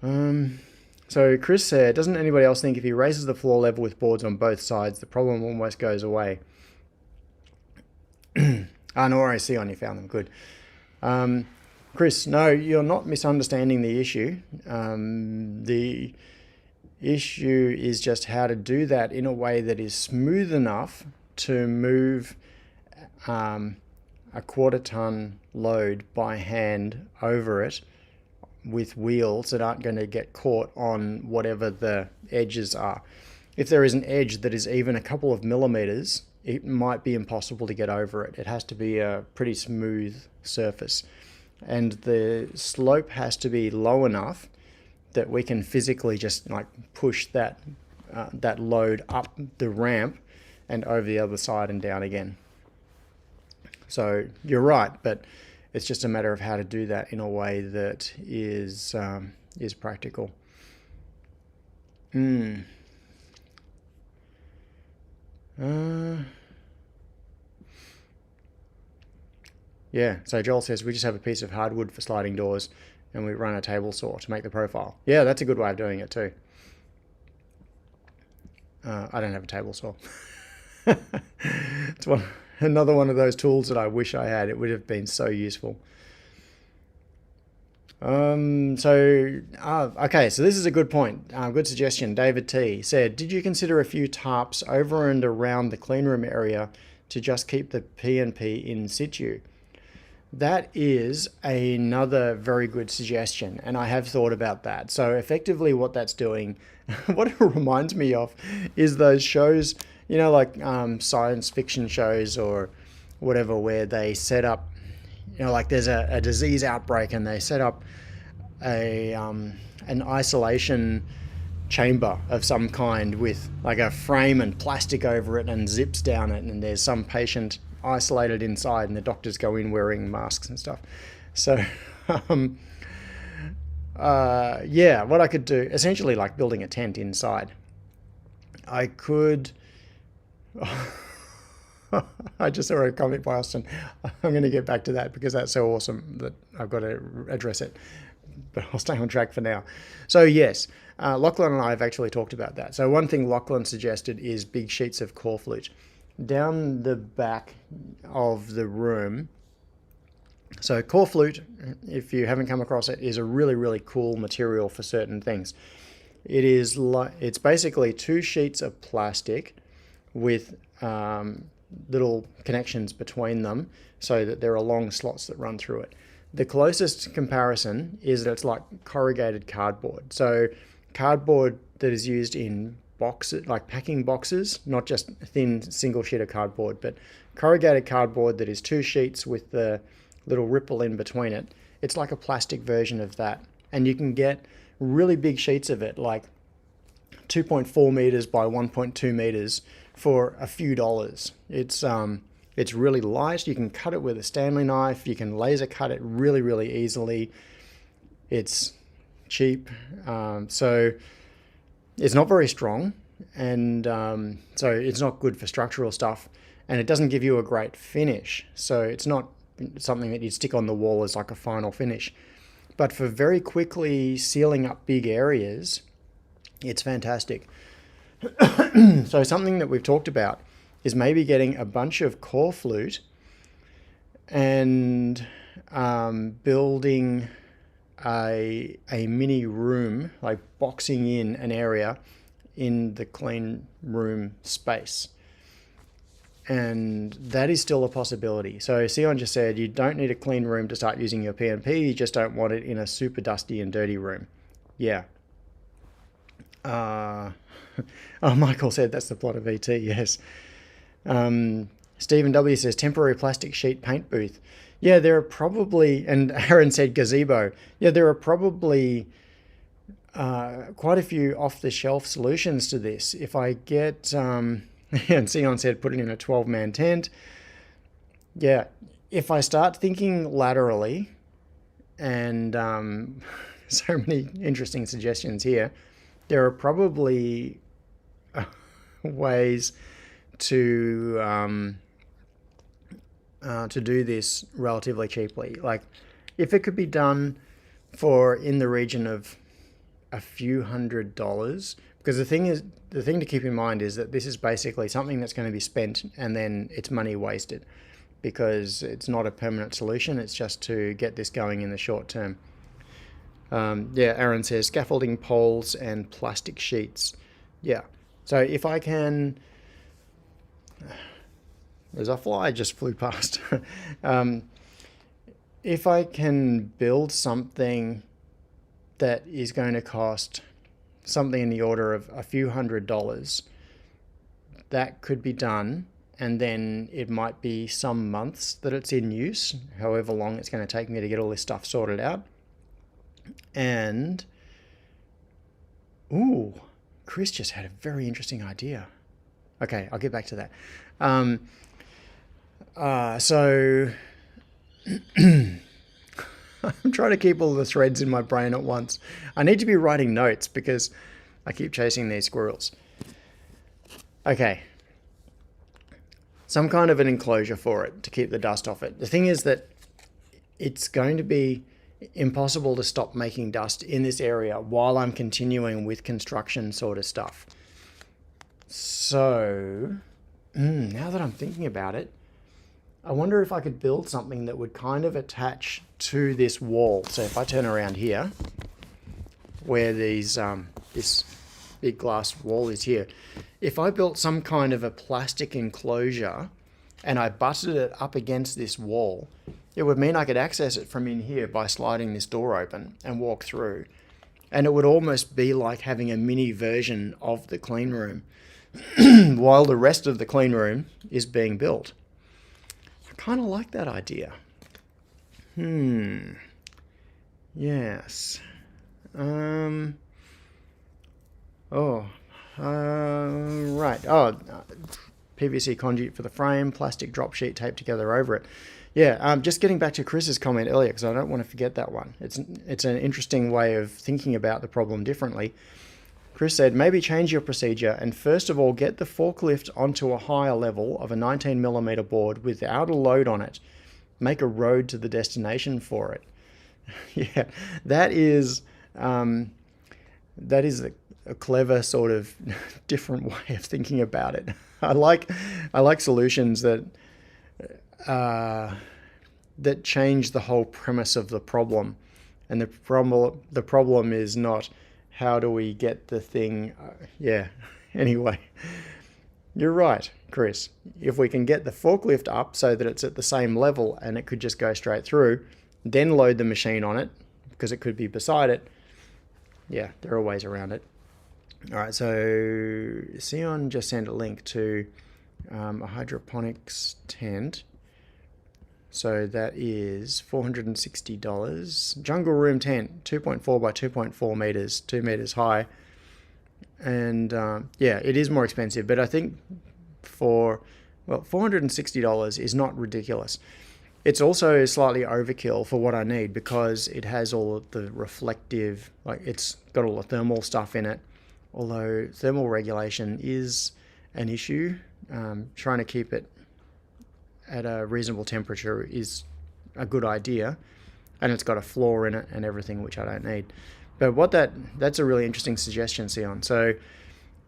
So Chris said, doesn't anybody else think if he raises the floor level with boards on both sides, the problem almost goes away? No, I see on you found them. Good. Chris, no, you're not misunderstanding the issue. The issue is just how to do that in a way that is smooth enough to move a 1/4 ton load by hand over it with wheels that aren't going to get caught on whatever the edges are. If there is an edge that is even a couple of millimeters, it might be impossible to get over it. It has to be a pretty smooth surface, and the slope has to be low enough that we can physically just push that load up the ramp and over the other side and down again. So you're right, but it's just a matter of how to do that in a way that is practical. Yeah, so Joel says we just have a piece of hardwood for sliding doors and we run a table saw to make the profile. Yeah, that's a good way of doing it too. I don't have a table saw. It's another one of those tools that I wish I had. It would have been so useful. Okay, so this is a good point. Good suggestion. David T said, did you consider a few tarps over and around the cleanroom area to just keep the P&P in situ? That is another very good suggestion, and I have thought about that. So effectively what that's doing, what it reminds me of is those shows, like science fiction shows or whatever, where they set up, like there's a disease outbreak and they set up an isolation chamber of some kind with like a frame and plastic over it and zips down it, and there's some patient isolated inside, and the doctors go in wearing masks and stuff. So yeah, what I could do, essentially like building a tent inside. I could I just saw a comment by Austin. I'm going to get back to that because that's so awesome that I've got to address it. But I'll stay on track for now. So yes, Lachlan and I have actually talked about that. So one thing Lachlan suggested is big sheets of core flute down the back of the room. So core flute, if you haven't come across it, is a really, really cool material for certain things. It's basically 2 sheets of plastic with little connections between them so that there are long slots that run through it. The closest comparison is that it's like corrugated cardboard. So cardboard that is used in boxes, like packing boxes, not just thin single sheet of cardboard, but corrugated cardboard that is 2 sheets with the little ripple in between it. It's like a plastic version of that. And you can get really big sheets of it, like 2.4 meters by 1.2 meters for a few dollars. It's really light. You can cut it with a Stanley knife. You can laser cut it really, really easily. It's cheap. So it's not very strong. And so it's not good for structural stuff. And it doesn't give you a great finish. So it's not something that you'd stick on the wall as like a final finish. But for very quickly sealing up big areas, it's fantastic. So something that we've talked about is maybe getting a bunch of core flute and building a mini room, like boxing in an area in the clean room space. And that is still a possibility. So Sion just said you don't need a clean room to start using your PNP, you just don't want it in a super dusty and dirty room. Yeah. Oh, Michael said that's the plot of ET, yes. Stephen W. says temporary plastic sheet paint booth. Yeah, there are probably, and Aaron said gazebo. Yeah, there are probably quite a few off-the-shelf solutions to this. If I get, and Sion said put it in a 12-man tent. Yeah, if I start thinking laterally, and so many interesting suggestions here, there are probably ways to do this relatively cheaply. Like, if it could be done for in the region of a few $100s, because the thing to keep in mind is that this is basically something that's going to be spent and then it's money wasted, because it's not a permanent solution. It's just to get this going in the short term. Yeah, Aaron says scaffolding poles and plastic sheets. Yeah, so if I can, there's a fly just flew past. If I can build something that is going to cost something in the order of a few $100s, that could be done, and then it might be some months that it's in use, however long it's going to take me to get all this stuff sorted out. And, ooh, Chris just had a very interesting idea. Okay, I'll get back to that. So I'm trying to keep all the threads in my brain at once. I need to be writing notes because I keep chasing these squirrels. Okay. Some kind of an enclosure for it to keep the dust off it. The thing is that it's going to be impossible to stop making dust in this area while I'm continuing with construction sort of stuff. So, now that I'm thinking about it, I wonder if I could build something that would kind of attach to this wall. So if I turn around here, where these this big glass wall is here, if I built some kind of a plastic enclosure and I butted it up against this wall, it would mean I could access it from in here by sliding this door open and walk through. And it would almost be like having a mini version of the clean room while the rest of the clean room is being built. I kind of like that idea. Yes. Right. PVC conduit for the frame, plastic drop sheet taped together over it. Yeah, just getting back to Chris's comment earlier, because I don't want to forget that one. It's an interesting way of thinking about the problem differently. Chris said, maybe change your procedure and first of all get the forklift onto a higher level of a 19mm board without a load on it. Make a road to the destination for it. Yeah, that is a clever sort of different way of thinking about it. I like solutions that change the whole premise of the problem, and the problem is not how do we get the thing. Yeah. Anyway, you're right, Chris. If we can get the forklift up so that it's at the same level and it could just go straight through, then load the machine on it because it could be beside it. Yeah, there are ways around it. All right, so Sion just sent a link to a hydroponics tent. So that is $460. Jungle room tent, 2.4 by 2.4 meters, 2 meters high. And yeah, it is more expensive, but I think $460 is not ridiculous. It's also slightly overkill for what I need because it has all of the reflective, like it's got all the thermal stuff in it. Although thermal regulation is an issue, trying to keep it at a reasonable temperature is a good idea, and it's got a floor in it and everything, which I don't need. But that's a really interesting suggestion, Sion. So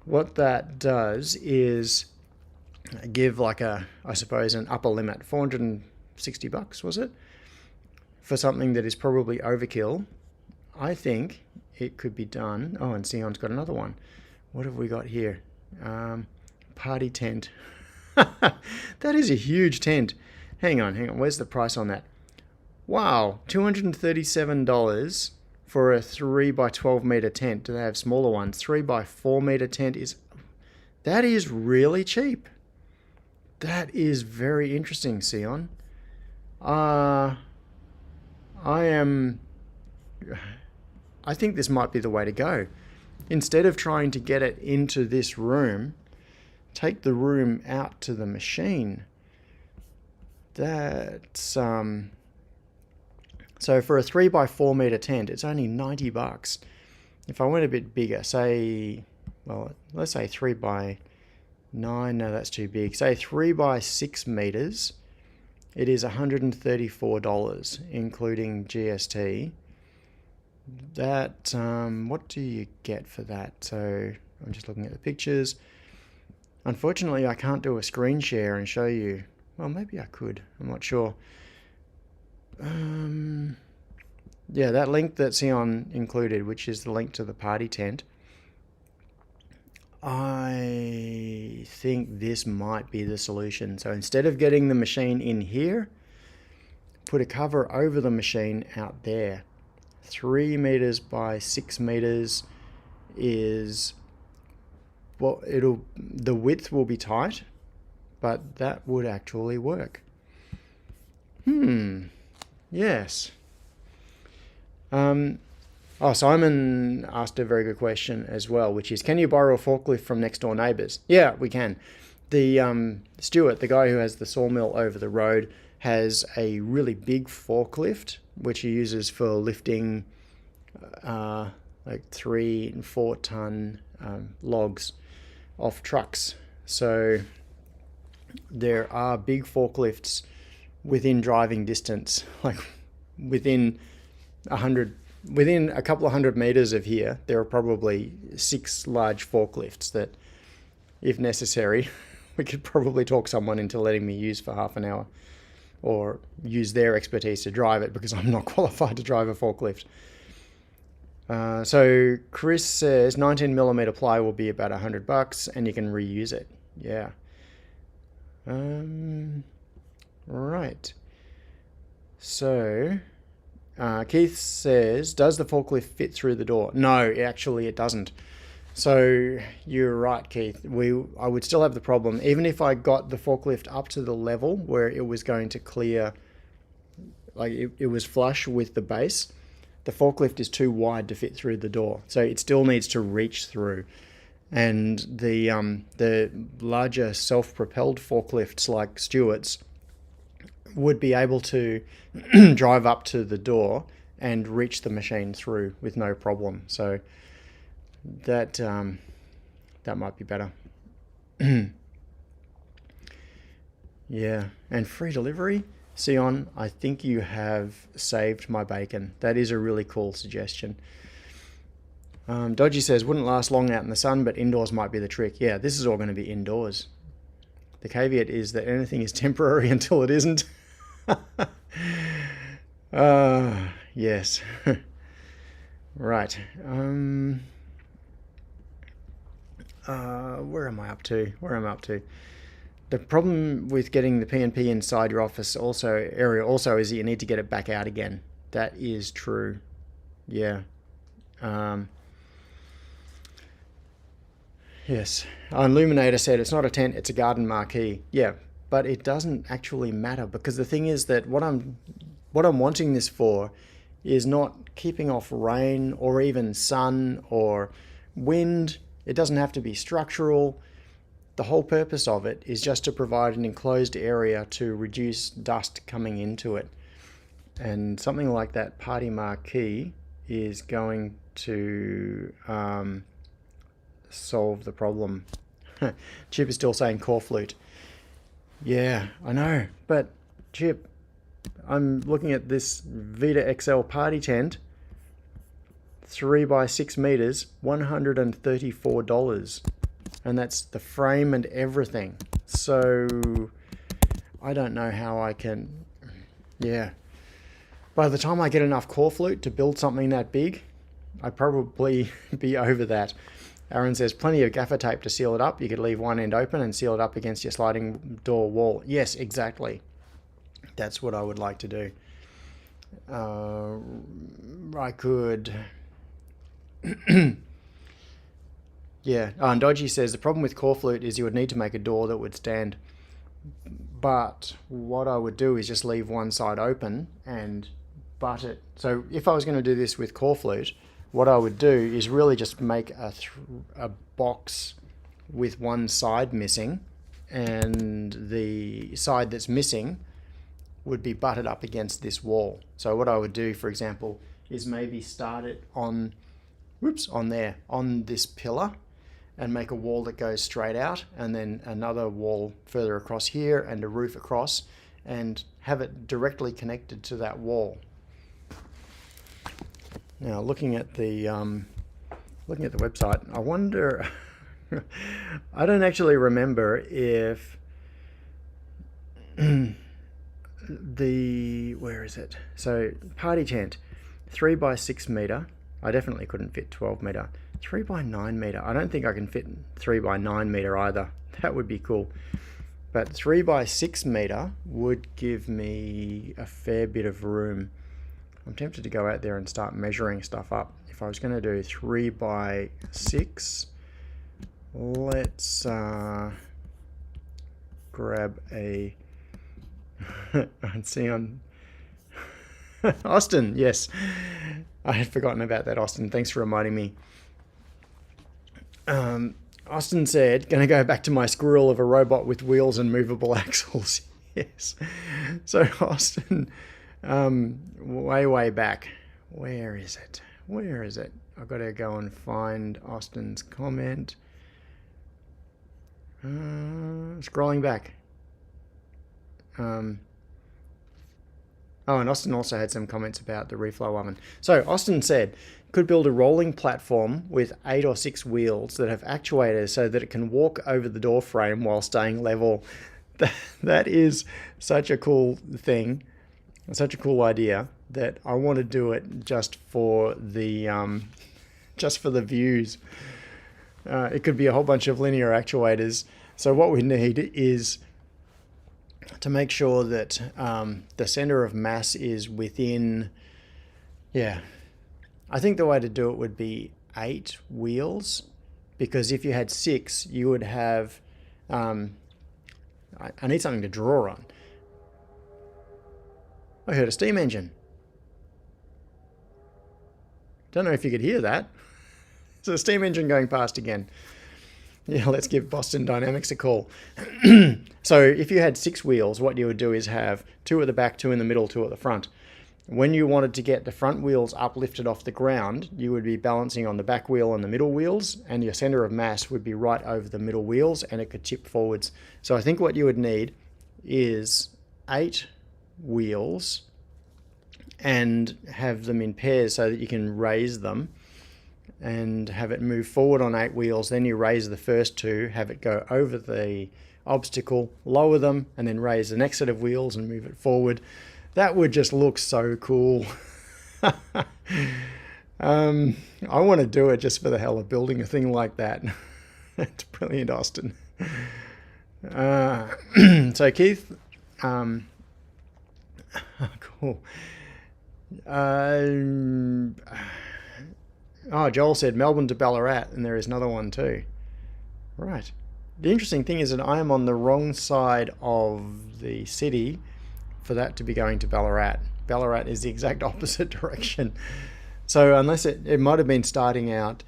what that does is give like I suppose an upper limit, $460 was it, for something that is probably overkill. I think it could be done. Oh, and Sion's got another one. What have we got here? Party tent. That is a huge tent. Hang on. Where's the price on that? Wow, $237 for a 3 by 12 meter tent. Do they have smaller ones? 3 by 4 meter tent that is really cheap. That is very interesting, Sion. I think this might be the way to go. Instead of trying to get it into this room, take the room out to the machine. That's so for a 3 by 4 meter tent, it's only $90. If I went a bit bigger, let's say 3 by 9, no, that's too big. Say 3 by 6 meters, it is $134, including GST. That, what do you get for that? So I'm just looking at the pictures. Unfortunately, I can't do a screen share and show you. Well, maybe I could. I'm not sure. Yeah, that link that Sion included, which is the link to the party tent, I think this might be the solution. So instead of getting the machine in here, put a cover over the machine out there. 3 meters by 6 meters is, well, the width will be tight, but that would actually work. Yes. Simon asked a very good question as well, which is, can you borrow a forklift from next door neighbours? Yeah, we can. The Stuart, the guy who has the sawmill over the road, has a really big forklift, which he uses for lifting like 3 and 4 ton logs off trucks. So there are big forklifts within driving distance, like within a couple of hundred meters of here, there are probably 6 large forklifts that, if necessary, we could probably talk someone into letting me use for half an hour, or use their expertise to drive it, because I'm not qualified to drive a forklift. So Chris says 19mm ply will be about $100 and you can reuse it. Yeah. Right. So Keith says, does the forklift fit through the door? No, actually it doesn't. So you're right, Keith. I would still have the problem, even if I got the forklift up to the level where it was going to clear, like it was flush with the base. the forklift is too wide to fit through the door, so it still needs to reach through. And the larger self-propelled forklifts like Stewart's would be able to drive up to the door and reach the machine through with no problem. So that that might be better. Yeah, and free delivery. Sion, I think you have saved my bacon. That is a really cool suggestion. Dodgy says, wouldn't last long out in the sun, but indoors might be the trick. Yeah, this is all going to be indoors. The caveat is that anything is temporary until it isn't. Yes. Right. Where am I up to? The problem with getting the PNP inside your office area is that you need to get it back out again. That is true. Yeah. Yes. Illuminator said it's not a tent, it's a garden marquee. Yeah, but it doesn't actually matter, because the thing is that what I'm wanting this for is not keeping off rain or even sun or wind. It doesn't have to be structural. The whole purpose of it is just to provide an enclosed area to reduce dust coming into it. And something like that party marquee is going to solve the problem. Chip is still saying core flute. Yeah, I know, but Chip, I'm looking at this Vita XL party tent, 3 by 6 meters, $134, and that's the frame and everything. So I don't know how I can. Yeah, by the time I get enough core flute to build something that big, I'd probably be over that. Aaron says, plenty of gaffer tape to seal it up. You could leave one end open and seal it up against your sliding door wall. Yes, exactly. That's what I would like to do. I could... Yeah. And Dodgy says, the problem with core flute is you would need to make a door that would stand. But what I would do is just leave one side open and butt it. So if I was going to do this with core flute, what I would do is really just make a box with one side missing, and the side that's missing would be butted up against this wall. So what I would do, for example, is maybe start it on this pillar, and make a wall that goes straight out, and then another wall further across here, and a roof across, and have it directly connected to that wall. Now, looking at the website, I wonder. I don't actually remember if where is it? So party tent, 3 by 6 meter. I definitely couldn't fit 12 meter. 3 by 9 meter. I don't think I can fit 3 by 9 meter either. That would be cool. But 3 by 6 meter would give me a fair bit of room. I'm tempted to go out there and start measuring stuff up. If I was going to do 3 by 6, let's grab a... and see on... Austin, yes. I had forgotten about that, Austin. Thanks for reminding me. Austin said, going to go back to my squirrel of a robot with wheels and movable axles. Yes. So Austin... way back. Where is it? I've got to go and find Austin's comment. Scrolling back. Oh, and Austin also had some comments about the Reflow oven. So Austin said, could build a rolling platform with 8 or 6 wheels that have actuators so that it can walk over the door frame while staying level. That is such a cool thing. Such a cool idea that I want to do it just for the views. It could be a whole bunch of linear actuators. So what we need is to make sure that the center of mass is within. Yeah, I think the way to do it would be 8 wheels, because if you had 6, you would have. I need something to draw on. I heard a steam engine. Don't know if you could hear that. It's a steam engine going past again. Yeah, let's give Boston Dynamics a call. So if you had 6 wheels, what you would do is have 2 at the back, 2 in the middle, 2 at the front. When you wanted to get the front wheels uplifted off the ground, you would be balancing on the back wheel and the middle wheels, and your center of mass would be right over the middle wheels, and it could tip forwards. So I think what you would need is 8 wheels and have them in pairs so that you can raise them and have it move forward on 8 wheels. Then you raise the first 2, have it go over the obstacle, lower them, and then raise the next set of wheels and move it forward. That would just look so cool. I want to do it just for the hell of building a thing like that. That's brilliant, Austin. So Keith, cool. Joel said Melbourne to Ballarat, and there is another one too. Right. The interesting thing is that I am on the wrong side of the city for that to be going to Ballarat. Ballarat is the exact opposite direction. So unless it might have been starting out,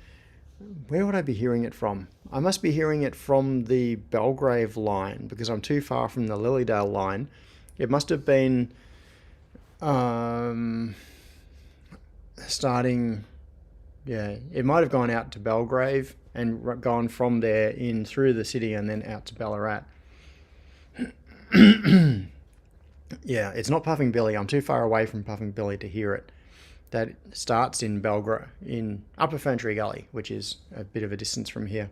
where would I be hearing it from? I must be hearing it from the Belgrave line because I'm too far from the Lilydale line. It must have been starting, yeah, it might have gone out to Belgrave and gone from there in through the city and then out to Ballarat. Yeah, it's not Puffing Billy. I'm too far away from Puffing Billy to hear it. That starts in Belgrave, in Upper Ferntree Gully, which is a bit of a distance from here.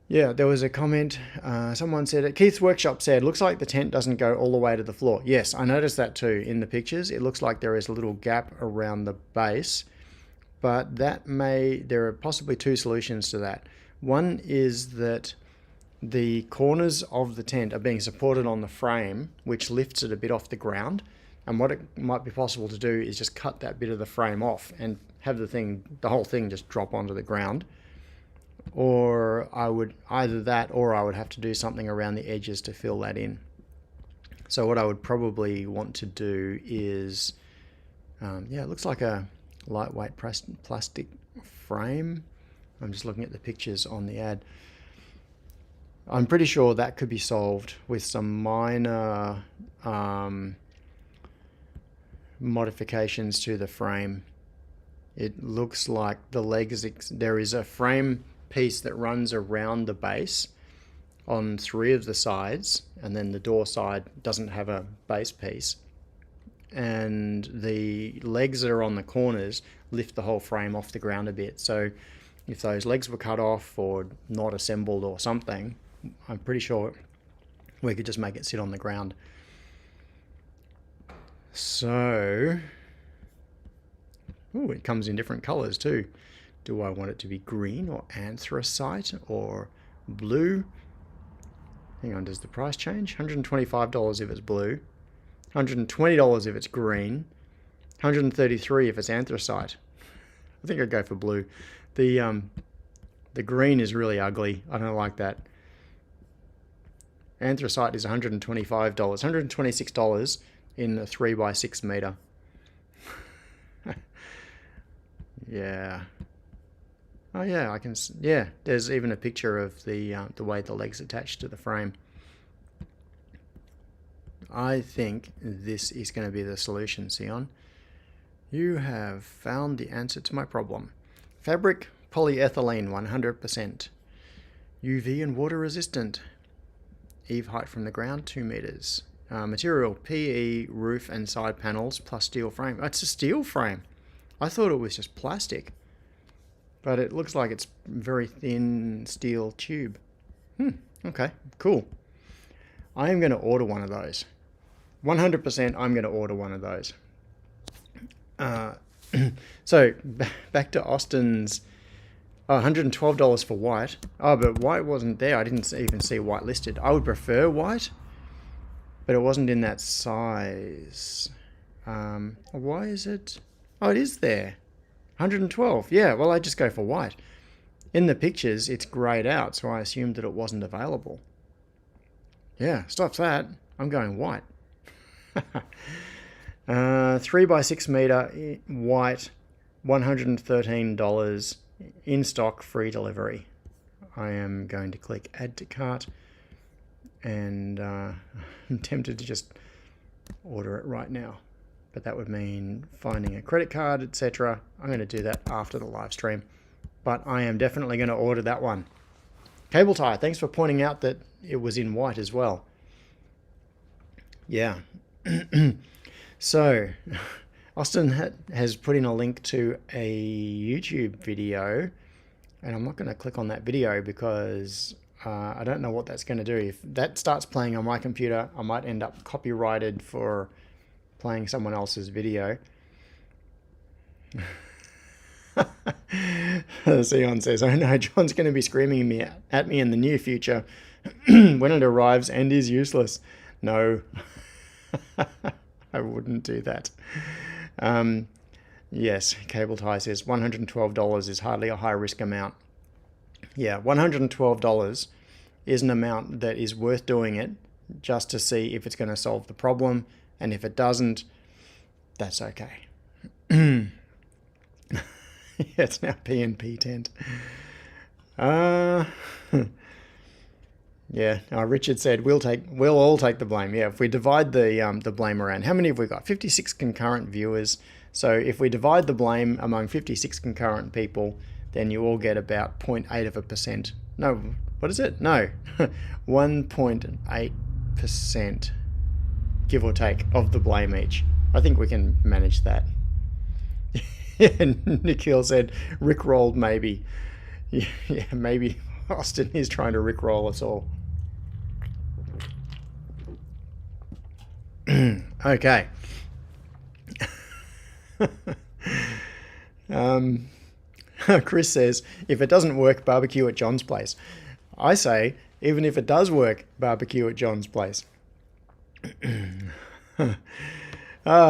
Yeah, there was a comment. Someone said, Keith's Workshop said, looks like the tent doesn't go all the way to the floor. Yes, I noticed that too in the pictures. It looks like there is a little gap around the base, but there are possibly 2 solutions to that. One is that the corners of the tent are being supported on the frame, which lifts it a bit off the ground. And what it might be possible to do is just cut that bit of the frame off and have the whole thing just drop onto the ground. Or I would either that, or I would have to do something around the edges to fill that in. So what I would probably want to do is, it looks like a lightweight plastic frame. I'm just looking at the pictures on the ad. I'm pretty sure that could be solved with some minor modifications to the frame. It looks like the legs, there is a frame piece that runs around the base on 3 of the sides, and then the door side doesn't have a base piece. And the legs that are on the corners lift the whole frame off the ground a bit. So if those legs were cut off or not assembled or something, I'm pretty sure we could just make it sit on the ground. So, it comes in different colors too. Do I want it to be green or anthracite or blue? Hang on, does the price change? $125 if it's blue, $120 if it's green, $133 if it's anthracite. I think I'd go for blue. The green is really ugly. I don't like that. Anthracite is $125, $126 in a 3x6 meter. Yeah. Oh yeah, I can. Yeah, there's even a picture of the way the legs attach to the frame. I think this is going to be the solution, Sion. You have found the answer to my problem. Fabric polyethylene 100%. UV and water resistant. Eve height from the ground 2 meters. Material PE roof and side panels plus steel frame. Oh, it's a steel frame. I thought it was just plastic, but it looks like it's very thin steel tube. Okay, cool. I am going to order one of those. 100% I'm going to order one of those. So back to Austin's $112 for white. Oh, but white wasn't there. I didn't even see white listed. I would prefer white, but it wasn't in that size. Why is it? Oh, it is there. 112. Yeah, well, I just go for white. In the pictures, it's grayed out, so I assumed that it wasn't available. Yeah, stops that. I'm going white. 3x6 meter white $113 in stock, free delivery. I am going to click add to cart, and I'm tempted to just order it right now, but that would mean finding a credit card, etc. I'm going to do that after the live stream, but I am definitely going to order that one. Cable tie, thanks for pointing out that it was in white as well. Yeah. So Austin has put in a link to a YouTube video, and I'm not going to click on that video because I don't know what that's going to do. If that starts playing on my computer, I might end up copyrighted for playing someone else's video. Sion says, oh no, John's going to be screaming at me in the near future when it arrives and is useless. No, I wouldn't do that. Yes, Cable Tie says $112 is hardly a high risk amount. Yeah, $112 is an amount that is worth doing it just to see if it's going to solve the problem, and if it doesn't, that's okay. Yeah, it's now P&P tent. Yeah, Richard said we'll all take the blame. Yeah, if we divide the blame around, how many have we got? 56 concurrent viewers. So if we divide the blame among 56 concurrent people, then you all get about 0.8%. No, what is it? No, 1.8%, give or take, of the blame each. I think we can manage that. Nikhil said, Rickrolled maybe. Yeah, maybe Austin is trying to Rickroll us all. Okay. Chris says, if it doesn't work, barbecue at John's place. I say, even if it does work, barbecue at John's place.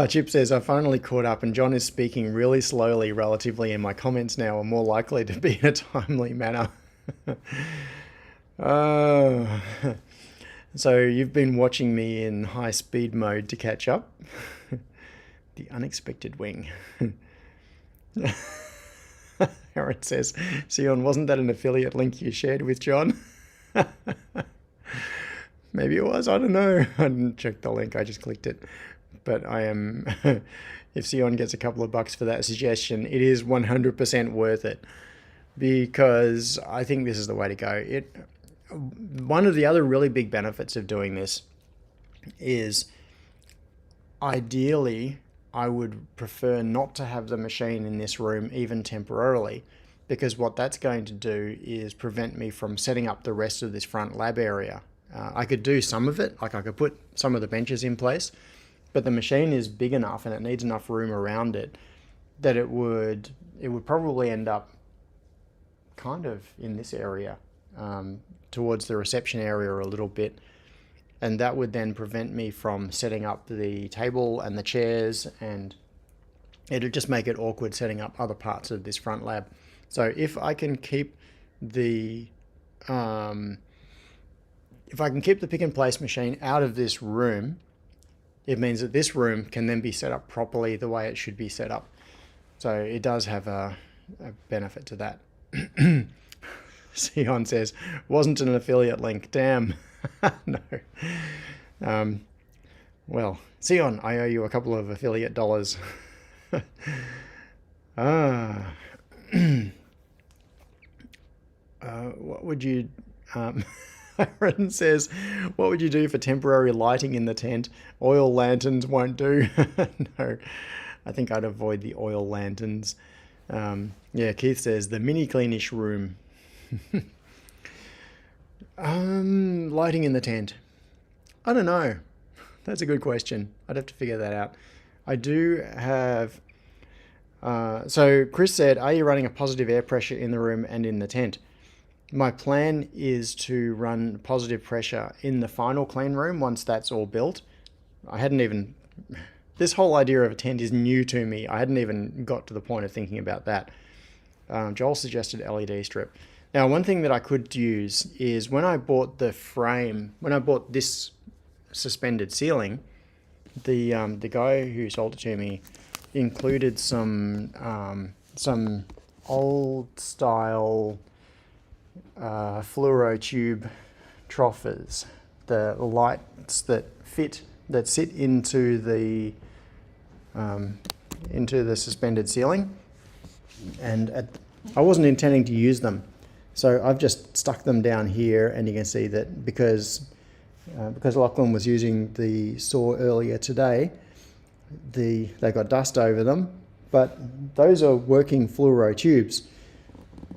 Chip says, I finally caught up, and John is speaking really slowly relatively, and my comments now are more likely to be in a timely manner. So you've been watching me in high speed mode to catch up. The unexpected wing. Aaron says, Sion, wasn't that an affiliate link you shared with John? Maybe it was, I don't know. I didn't check the link, I just clicked it. But I am, if Sion gets a couple of bucks for that suggestion, it is 100% worth it, because I think this is the way to go. One of the other really big benefits of doing this is, ideally, I would prefer not to have the machine in this room even temporarily, because what that's going to do is prevent me from setting up the rest of this front lab area. I could do some of it, like I could put some of the benches in place, but the machine is big enough and it needs enough room around it that it would probably end up kind of in this area, towards the reception area a little bit, and that would then prevent me from setting up the table and the chairs, and it'd just make it awkward setting up other parts of this front lab. So if I can keep the pick and place machine out of this room, it means that this room can then be set up properly the way it should be set up. So it does have a benefit to that. Sion says, wasn't an affiliate link. Damn. No. Well, Sion, I owe you a couple of affiliate dollars. What would you... Aaron says, what would you do for temporary lighting in the tent? Oil lanterns won't do. No, I think I'd avoid the oil lanterns. Yeah, Keith says, the mini cleanish room. Lighting in the tent. I don't know. That's a good question. I'd have to figure that out. I do have... so Chris said, are you running a positive air pressure in the room and in the tent? My plan is to run positive pressure in the final clean room once that's all built. I hadn't even... This whole idea of a tent is new to me. I hadn't even got to the point of thinking about that. Joel suggested LED strip. Now, one thing that I could use is when I bought the frame, when I bought this suspended ceiling, the guy who sold it to me included some some old style fluoro tube troughers, the lights that sit into the suspended ceiling, and I wasn't intending to use them, so I've just stuck them down here, and you can see that because Lachlan was using the saw earlier today, they got dust over them, but those are working fluoro tubes.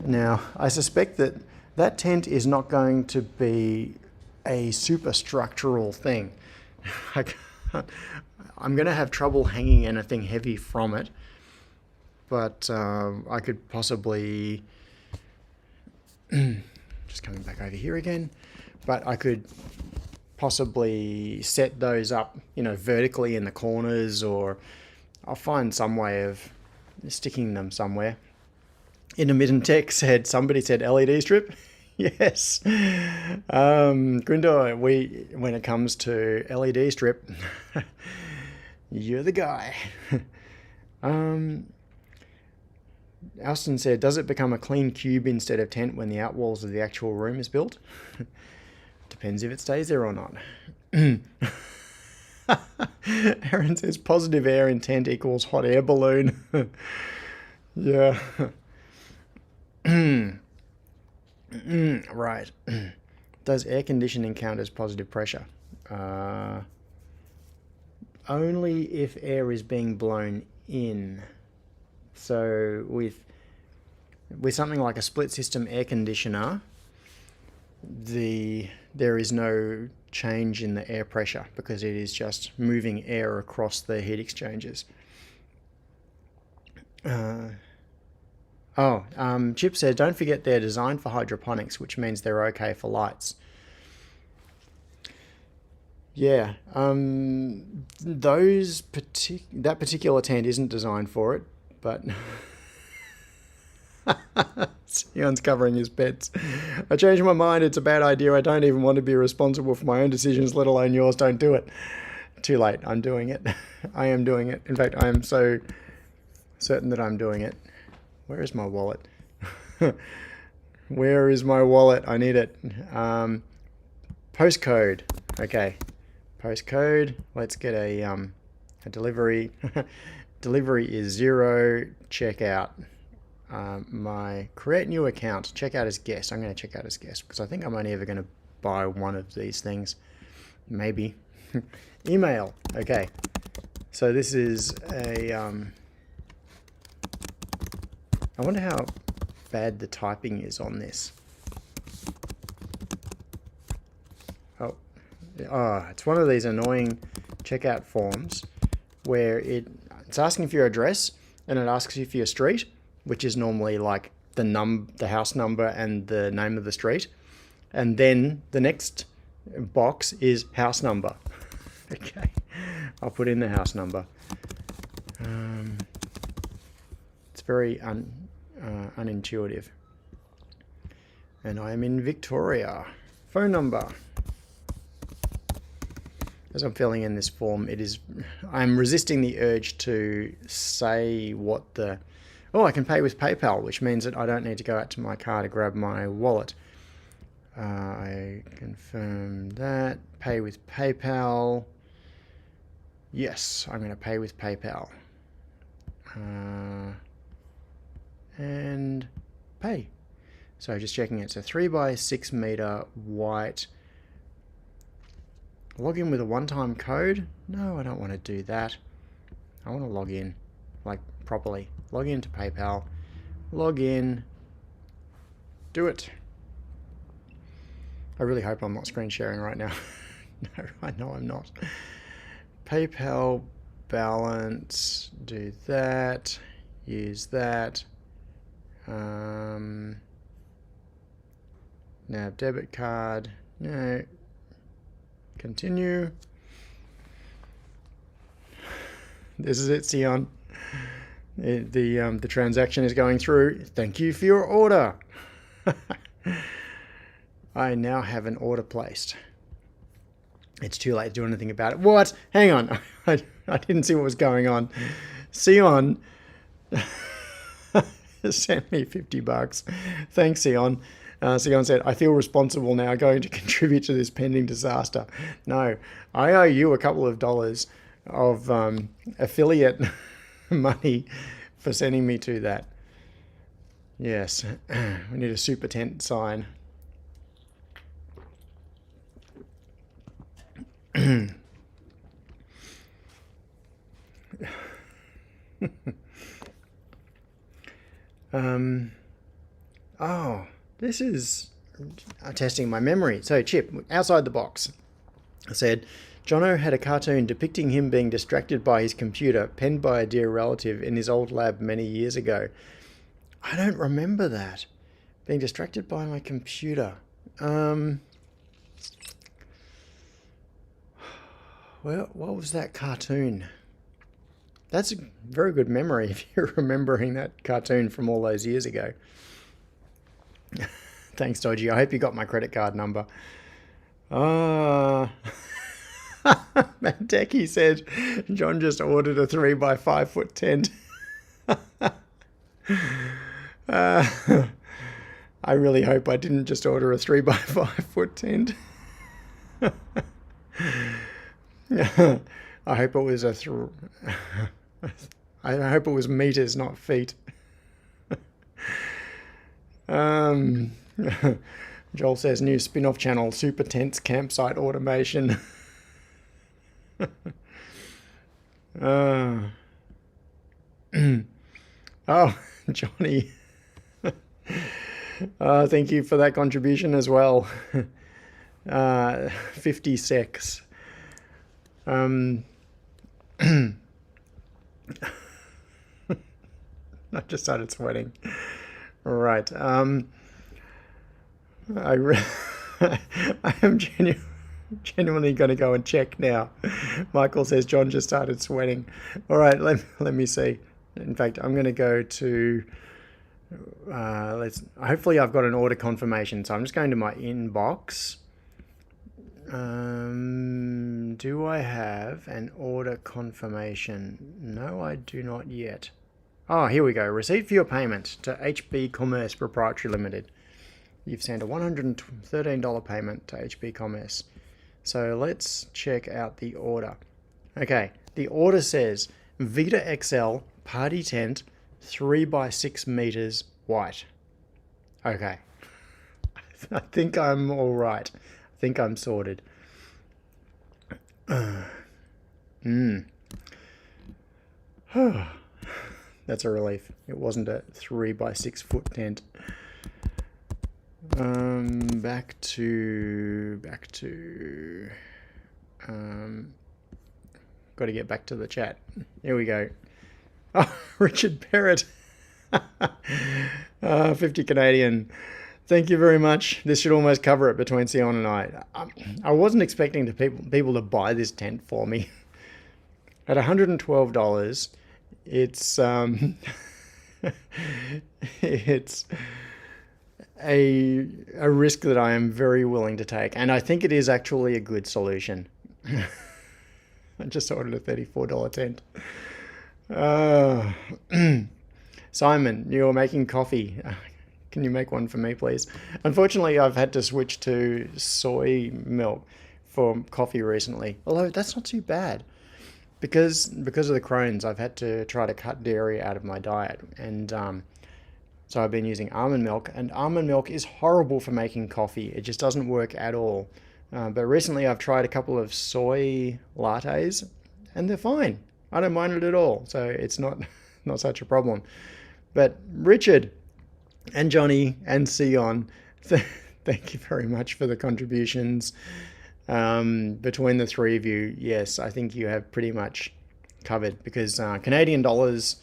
Now, I suspect that tent is not going to be a superstructural thing. I'm going to have trouble hanging anything heavy from it, but I could possibly, just coming back over here again, but I could possibly set those up, vertically in the corners, or I'll find some way of sticking them somewhere. Intermittent Tech said, somebody said LED strip. Yes. Grindo, when it comes to LED strip, you're the guy. Alston said, does it become a clean cube instead of tent when the outwalls of the actual room is built? Depends if it stays there or not. Aaron says, positive air in tent equals hot air balloon. Yeah. Right. Does air conditioning count as positive pressure? Only if air is being blown in. So with something like a split system air conditioner, there is no change in the air pressure because it is just moving air across the heat exchangers. Chip said, don't forget they're designed for hydroponics, which means they're okay for lights. Yeah, that particular tent isn't designed for it, but Sion's covering his pets. I changed my mind. It's a bad idea. I don't even want to be responsible for my own decisions, let alone yours. Don't do it. Too late. I'm doing it. I am doing it. In fact, I am so certain that I'm doing it. Where is my wallet? Where is my wallet? I need it. Postcode. Okay. Postcode. Let's get a delivery. Delivery is 0. Checkout. My create new account. Checkout as guest. I'm going to check out as guest because I think I'm only ever going to buy one of these things. Maybe. Email. Okay. So this is a... I wonder how bad the typing is on this. Oh, it's one of these annoying checkout forms where it's asking for your address and it asks you for your street, which is normally like the house number and the name of the street, and then the next box is house number. Okay, I'll put in the house number. It's very unintuitive. And I am in Victoria. Phone number. As I'm filling in this form, I'm resisting the urge to say what I can pay with PayPal, which means that I don't need to go out to my car to grab my wallet. I confirm that. Pay with PayPal. Yes, I'm going to pay with PayPal. And pay. So just checking it's a 3 by 6 meter white. Log in with a one-time code. No, I don't want to do that. I want to log in like properly. Log in to PayPal. Log in. Do it. I really hope I'm not screen sharing right now. No, I know I'm not. PayPal balance. Do that. Use that. Now debit card. No. Continue. This is it, Sion. The transaction is going through. Thank you for your order. I now have an order placed. It's too late to do anything about it. What? Hang on. I didn't see what was going on. Sion. just sent me $50. Thanks, Sion. Sion said, I feel responsible now going to contribute to this pending disaster. No, I owe you a couple of dollars of affiliate money for sending me to that. Yes, we need a super tent sign. Oh, this is testing my memory. So, Chip, outside the box, I said, Jono had a cartoon depicting him being distracted by his computer, penned by a dear relative in his old lab many years ago. I don't remember that. Being distracted by my computer. Well, what was that cartoon? That's a very good memory if you're remembering that cartoon from all those years ago. Thanks, Dodgy. I hope you got my credit card number. Matt Decky said John just ordered a 3x5 foot tent. I really hope I didn't just order a 3x5 foot tent. I hope it was I hope it was meters, not feet. Joel says new spin-off channel, Super Tents Campsite Automation. Oh, Johnny. Thank you for that contribution as well. 50 secs. I just started sweating. All right. I am genuinely going to go and check now. Michael says John just started sweating. All right, let me see. In fact, I'm going to go to hopefully I've got an order confirmation. So I'm just going to my inbox. Do I have an order confirmation? No, I do not yet. Oh, here we go. Receipt for your payment to HB Commerce Proprietary Limited. You've sent a $113 payment to HB Commerce. So let's check out the order. Okay, the order says Vita XL Party Tent 3x6 meters white. Okay. I think I'm all right. I think I'm sorted. That's a relief. It wasn't a 3x6 foot tent. Back to got to get back to the chat. Here we go. Oh, Richard Perrott. 50 Canadian. Thank you very much. This should almost cover it between Sion and I. I wasn't expecting people to buy this tent for me. At $112, it's it's a risk that I am very willing to take, and I think it is actually a good solution. I just ordered a $34 tent. Simon, you're making coffee. Can you make one for me, please? Unfortunately, I've had to switch to soy milk for coffee recently. Although that's not too bad. Because of the Crohn's, I've had to try to cut dairy out of my diet. And so I've been using almond milk. And almond milk is horrible for making coffee. It just doesn't work at all. But recently I've tried a couple of soy lattes. And they're fine. I don't mind it at all. So it's not such a problem. But Richard and Johnny and Sion, thank you very much for the contributions. Between the three of you, yes, I think you have pretty much covered, because Canadian dollars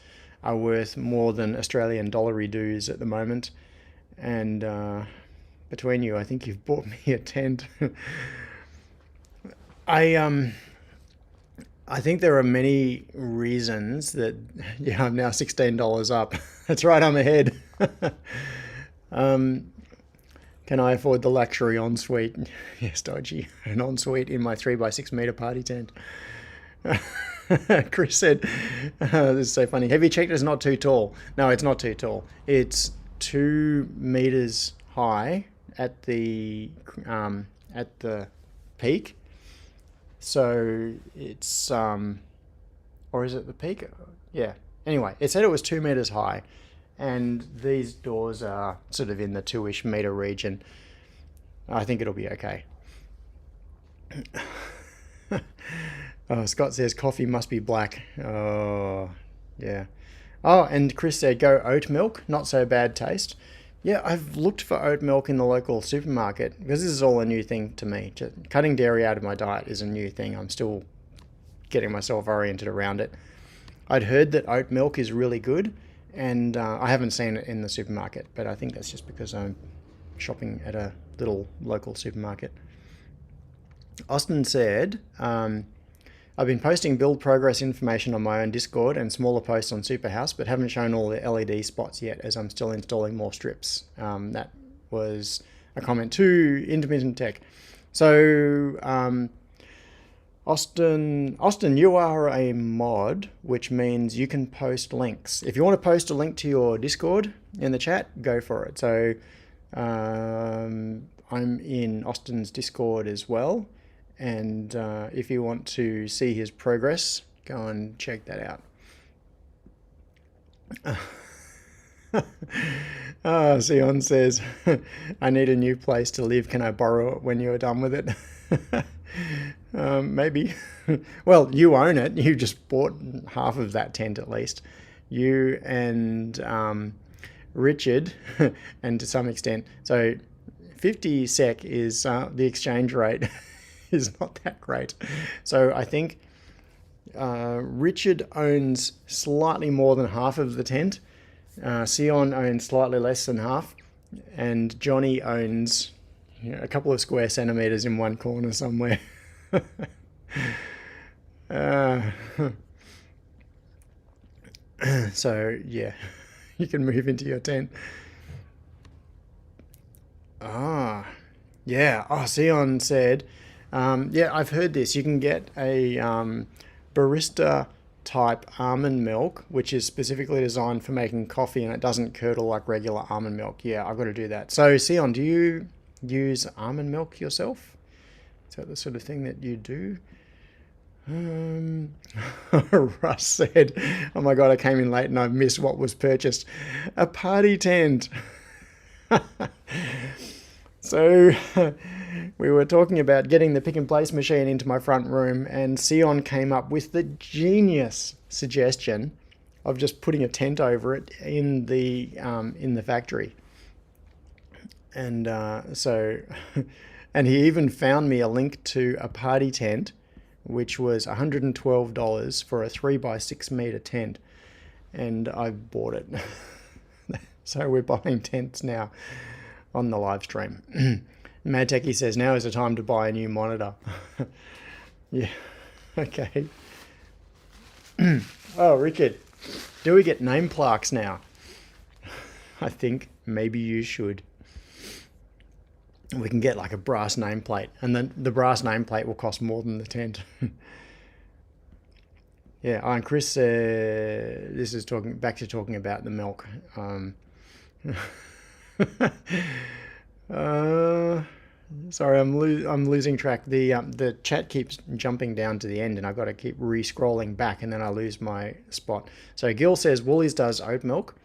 are worth more than Australian dollary dues at the moment. And between you, I think you've bought me a tent. I think there are many reasons that, yeah, I'm now $16 up. That's right, I'm ahead. Can I afford the luxury ensuite? Yes, Dodgy. An ensuite in my 3x6 meter party tent. Chris said, this is so funny. Have you checked it's not too tall? No, it's not too tall. It's 2 meters high at the peak. So it's or is it the peak? Yeah. Anyway, it said it was 2 meters high, and these doors are sort of in the 2-ish meter region. I think it'll be okay. Oh, Scott says coffee must be black. Oh, yeah. Oh, and Chris said go oat milk. Not so bad taste. Yeah, I've looked for oat milk in the local supermarket because this is all a new thing to me. Cutting dairy out of my diet is a new thing. I'm still getting myself oriented around it. I'd heard that oat milk is really good, and I haven't seen it in the supermarket, but I think that's just because I'm shopping at a little local supermarket. Austin said, I've been posting build progress information on my own Discord and smaller posts on Superhouse, but haven't shown all the LED spots yet as I'm still installing more strips. That was a comment to Intermittent Tech. So, Austin, you are a mod, which means you can post links. If you want to post a link to your Discord in the chat, go for it. So, I'm in Austin's Discord as well. And if you want to see his progress, go and check that out. Sion says, I need a new place to live. Can I borrow it when you're done with it? Maybe. Well, you own it. You just bought half of that tent at least. You and Richard, and to some extent. So 50 sec is the exchange rate. Is not that great. So I think Richard owns slightly more than half of the tent. Sion owns slightly less than half. And Johnny owns a couple of square centimeters in one corner somewhere. So, yeah, you can move into your tent. Yeah. Oh, Sion said... yeah, I've heard this. You can get a barista type almond milk, which is specifically designed for making coffee, and it doesn't curdle like regular almond milk. Yeah, I've got to do that. So, Sion, do you use almond milk yourself? Is that the sort of thing that you do? Russ said, oh my God, I came in late and I missed what was purchased. A party tent. So... we were talking about getting the pick and place machine into my front room, and Sion came up with the genius suggestion of just putting a tent over it in the factory. And so, and he even found me a link to a party tent, which was $112 for a 3x6 meter tent, and I bought it. So we're buying tents now on the live stream. Mad Techie says, now is the time to buy a new monitor. Yeah, okay. Oh, Richard, do we get name plaques now? I think maybe you should. We can get like a brass nameplate, and then the brass nameplate will cost more than the tent. Yeah, and Chris, this is talking about the milk. Sorry, I'm losing track. The chat keeps jumping down to the end, and I've got to keep re-scrolling back, and then I lose my spot. So Gil says Woolies does oat milk,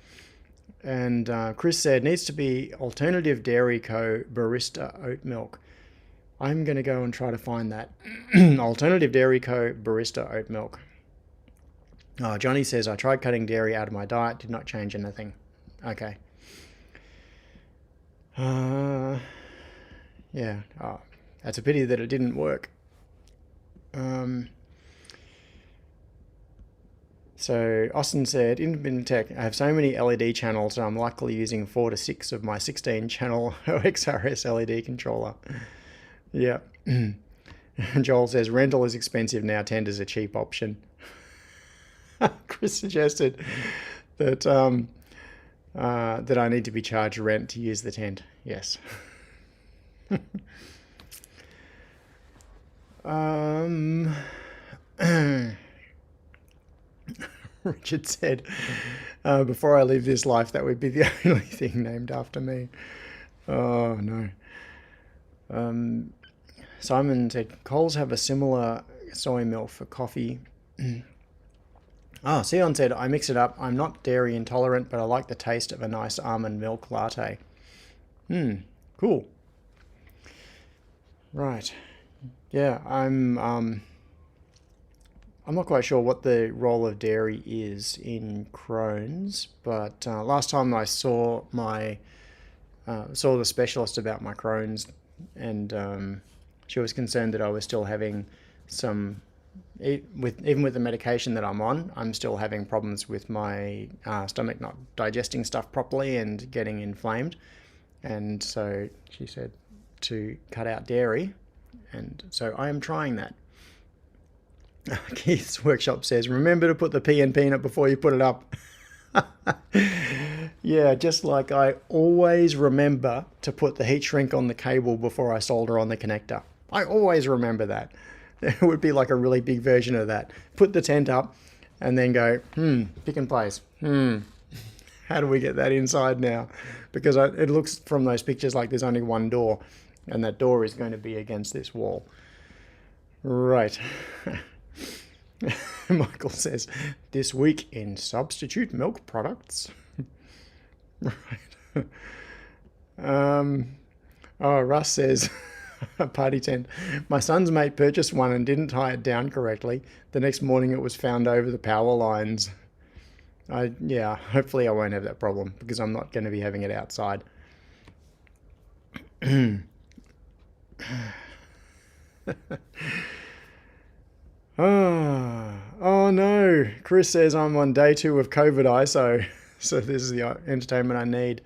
and Chris said needs to be Alternative Dairy Co. Barista oat milk. I'm going to go and try to find that. Alternative Dairy Co. Barista oat milk. Oh, Johnny says I tried cutting dairy out of my diet, did not change anything. Okay. Yeah, that's a pity that it didn't work. So Austin said, Independent Tech, I have so many LED channels, and I'm likely using 4 to 6 of my 16-channel OXRS LED controller. Yeah. Joel says, rental is expensive now, tent is a cheap option. Chris suggested that that I need to be charged rent to use the tent. Yes. Richard said, before I leave this life, that would be the only thing named after me. Oh, no. Simon said, Coles have a similar soy milk for coffee. Sion said, I mix it up. I'm not dairy intolerant, but I like the taste of a nice almond milk latte. Cool. Right. Yeah, I'm not quite sure what the role of dairy is in Crohn's, but last time I saw saw the specialist about my Crohn's, and she was concerned that I was still having some, even with the medication that I'm on, I'm still having problems with my stomach not digesting stuff properly and getting inflamed. And so she said to cut out dairy, and so I am trying that. Keith's Workshop says, remember to put the pea in peanut before you put it up. Yeah, just like I always remember to put the heat shrink on the cable before I solder on the connector. I always remember that. It would be like a really big version of that. Put the tent up and then go, pick and place. How do we get that inside now? Because it looks from those pictures like there's only one door, and that door is going to be against this wall. Right. Michael says, this week in substitute milk products. Right. Russ says, party tent. My son's mate purchased one and didn't tie it down correctly. The next morning it was found over the power lines. Hopefully I won't have that problem because I'm not going to be having it outside. Oh no, Chris says I'm on day 2 of COVID ISO, so this is the entertainment I need.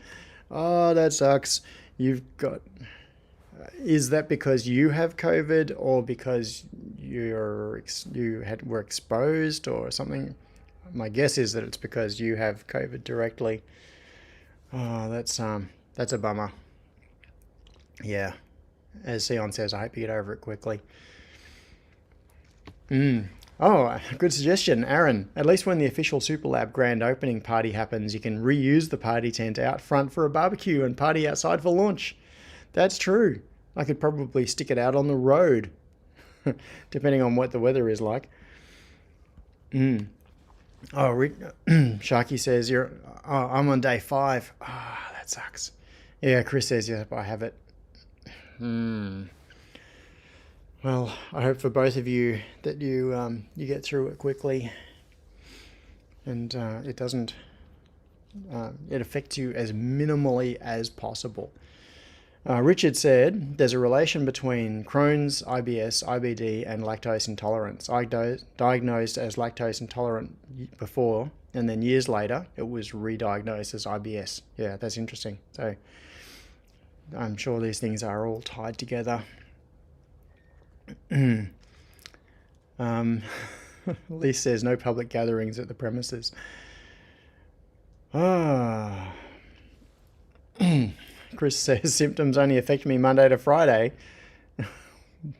Oh, that sucks. You've got... Is that because you have COVID or because were exposed or something? My guess is that it's because you have COVID directly. Oh, that's a bummer. Yeah. As Sion says, I hope you get over it quickly. Oh, good suggestion, Aaron. At least when the official Superlab grand opening party happens, you can reuse the party tent out front for a barbecue and party outside for launch. That's true. I could probably stick it out on the road, depending on what the weather is like. Oh, Sharky says, I'm on day 5. Ah, that sucks. Yeah, Chris says, yep, I have it. Well, I hope for both of you that you get through it quickly, and it doesn't it affects you as minimally as possible. Richard said there's a relation between Crohn's, IBS, IBD, and lactose intolerance. I diagnosed as lactose intolerant before, and then years later it was re-diagnosed as IBS. Yeah, that's interesting. So I'm sure these things are all tied together. Lee says no public gatherings at the premises. Chris says symptoms only affect me Monday to Friday.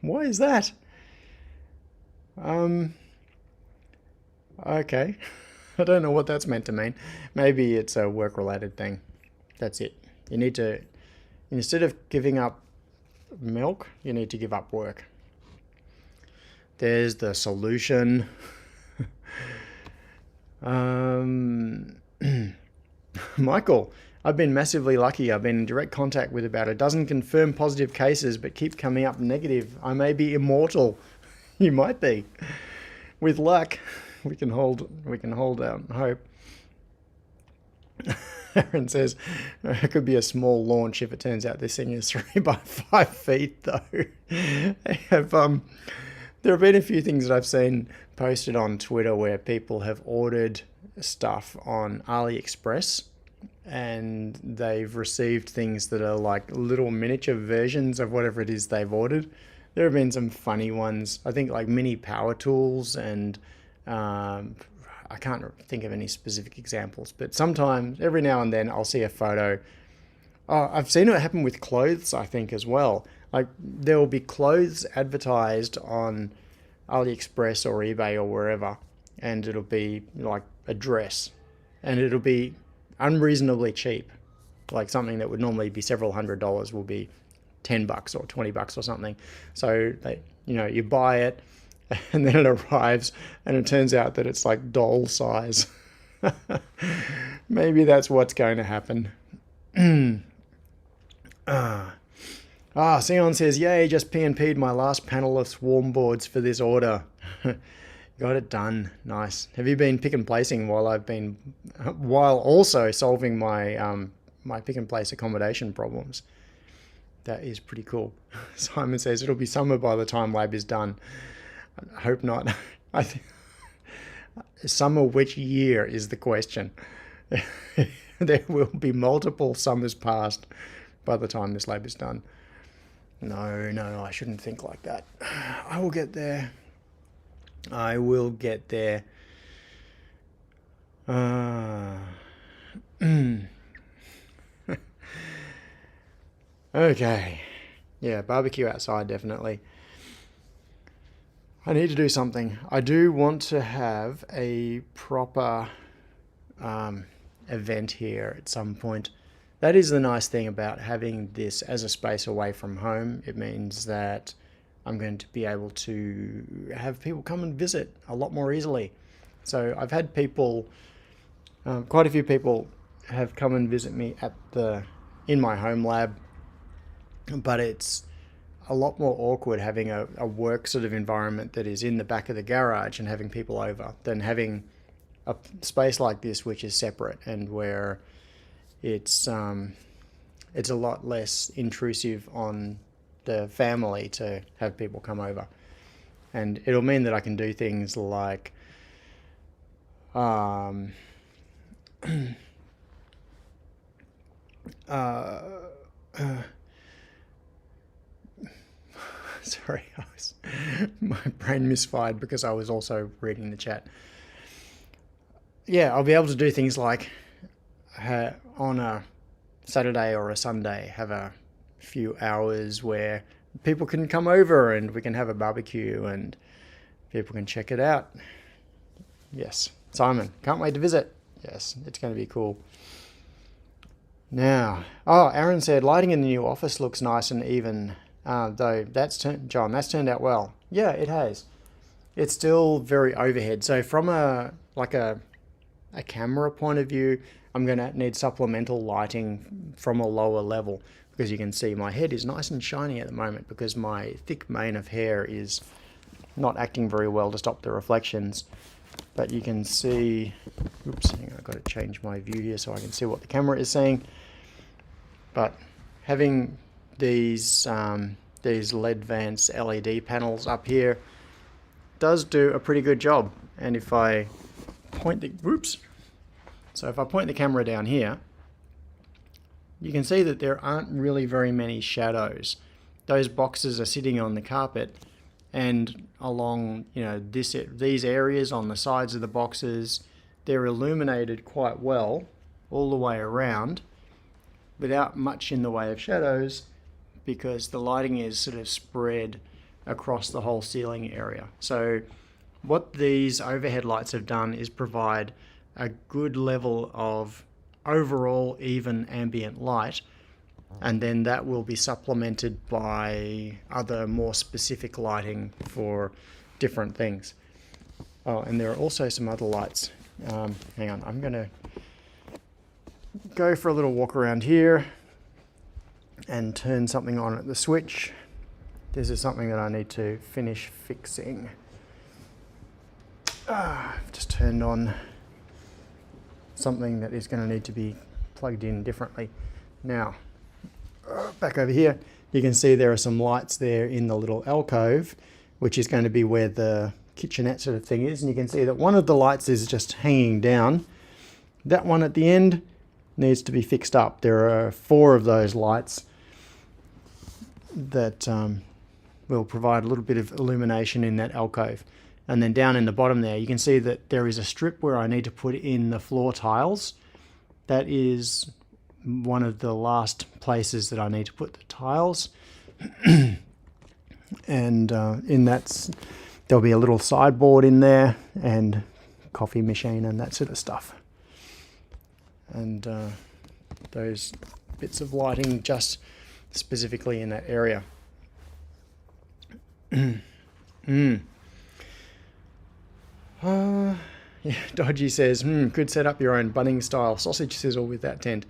Why is that? Okay. I don't know what that's meant to mean. Maybe it's a work-related thing. That's it. You need to, instead of giving up milk, you need to give up work. There's the solution. Michael, I've been massively lucky. I've been in direct contact with about a dozen confirmed positive cases, but keep coming up negative. I may be immortal. You might be. With luck, we can hold out hope. Aaron says it could be a small launch if it turns out this thing is 3 by 5 feet, though. There have been a few things that I've seen posted on Twitter where people have ordered stuff on AliExpress and they've received things that are like little miniature versions of whatever it is they've ordered. There have been some funny ones. I think like mini power tools, and I can't think of any specific examples, but sometimes, every now and then, I'll see a photo. Oh, I've seen it happen with clothes, I think, as well. Like, there will be clothes advertised on AliExpress or eBay or wherever, and it'll be like a dress, and it'll be unreasonably cheap. Like something that would normally be several $100s will be $10 or $20 or something. So they, you buy it, and then it arrives, and it turns out that it's like doll size. Maybe that's what's going to happen. Sion says, yay, just P&P'd my last panel of swarm boards for this order. Got it done. Nice. Have you been pick and placing while also solving my my pick and place accommodation problems? That is pretty cool. Simon says it'll be summer by the time lab is done. I hope not. I think summer which year is the question. There will be multiple summers past by the time this lab is done. No, I shouldn't think like that. I will get there. I will get there. Okay. Yeah, barbecue outside, definitely. I need to do something. I do want to have a proper event here at some point. That is the nice thing about having this as a space away from home. It means that I'm going to be able to have people come and visit a lot more easily. So I've had people, quite a few people have come and visit me in my home lab, but it's a lot more awkward having a work sort of environment that is in the back of the garage and having people over than having a space like this, which is separate and where it's a lot less intrusive on the family to have people come over. And it'll mean that I can do things like sorry, my brain misfired because I was also reading the chat. Yeah, I'll be able to do things like on a Saturday or a Sunday have a few hours where people can come over and we can have a barbecue and people can check it out. Yes, Simon, can't wait to visit. Yes, it's going to be cool. Now, Aaron said lighting in the new office looks nice and even, though that's turned out well. Yeah, it has. It's still very overhead. So from a camera point of view, I'm going to need supplemental lighting from a lower level, because you can see my head is nice and shiny at the moment because my thick mane of hair is not acting very well to stop the reflections. But you can see, oops, hang on, I've got to change my view here so I can see what the camera is seeing. But having these LED Vance LED panels up here does do a pretty good job. And if I point the camera down here, you can see that there aren't really very many shadows. Those boxes are sitting on the carpet, and along these areas on the sides of the boxes, they're illuminated quite well all the way around without much in the way of shadows, because the lighting is sort of spread across the whole ceiling area. So what these overhead lights have done is provide a good level of overall even ambient light, and then that will be supplemented by other more specific lighting for different things. Oh, and there are also some other lights. Hang on, I'm going to go for a little walk around here and turn something on at the switch. This is something that I need to finish fixing. I've just turned on something that is going to need to be plugged in differently. Now, back over here, you can see there are some lights there in the little alcove, which is going to be where the kitchenette sort of thing is. And you can see that one of the lights is just hanging down. That one at the end needs to be fixed up. There are 4 of those lights that will provide a little bit of illumination in that alcove. And then down in the bottom there, you can see that there is a strip where I need to put in the floor tiles. That is one of the last places that I need to put the tiles. And in that, there'll be a little sideboard in there, and coffee machine and that sort of stuff. And those bits of lighting just specifically in that area. Yeah, Dodgy says, could set up your own Bunnings style sausage sizzle with that tent.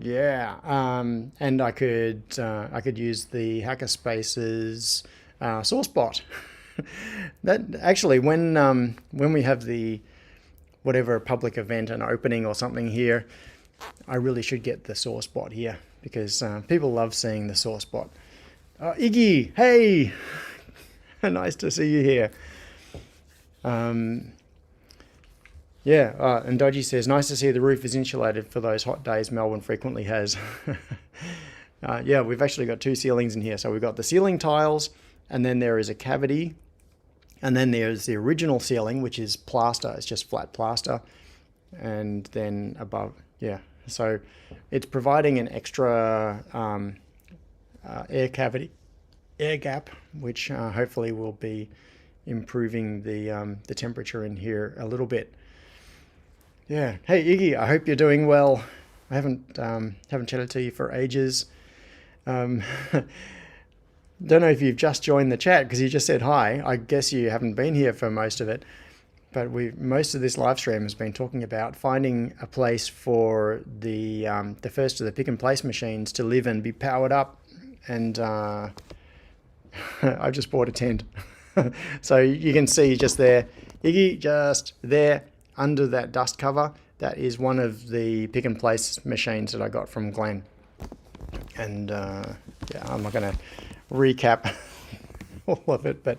Yeah, and I could use the Hackerspace's sauce bot. That actually, when we have the whatever public event, an opening or something here, I really should get the sauce bot here because people love seeing the sauce bot. Iggy, hey, nice to see you here. Yeah, and Dodgy says, nice to see the roof is insulated for those hot days Melbourne frequently has. Yeah, we've actually got two ceilings in here. So we've got the ceiling tiles, and then there is a cavity, and then there's the original ceiling, which is plaster. It's just flat plaster. And then above, yeah. So it's providing an extra air gap, which hopefully will be improving the temperature in here a little bit. Yeah. Hey Iggy, I hope you're doing well. I haven't chatted to you for ages. Don't know if you've just joined the chat because you just said hi. I guess you haven't been here for most of it. But most of this live stream has been talking about finding a place for the first of the pick and place machines to live and be powered up. And I just bought a tent. So you can see just there, Iggy, just there under that dust cover. That is one of the pick and place machines that I got from Glenn. And yeah, I'm not going to recap all of it, but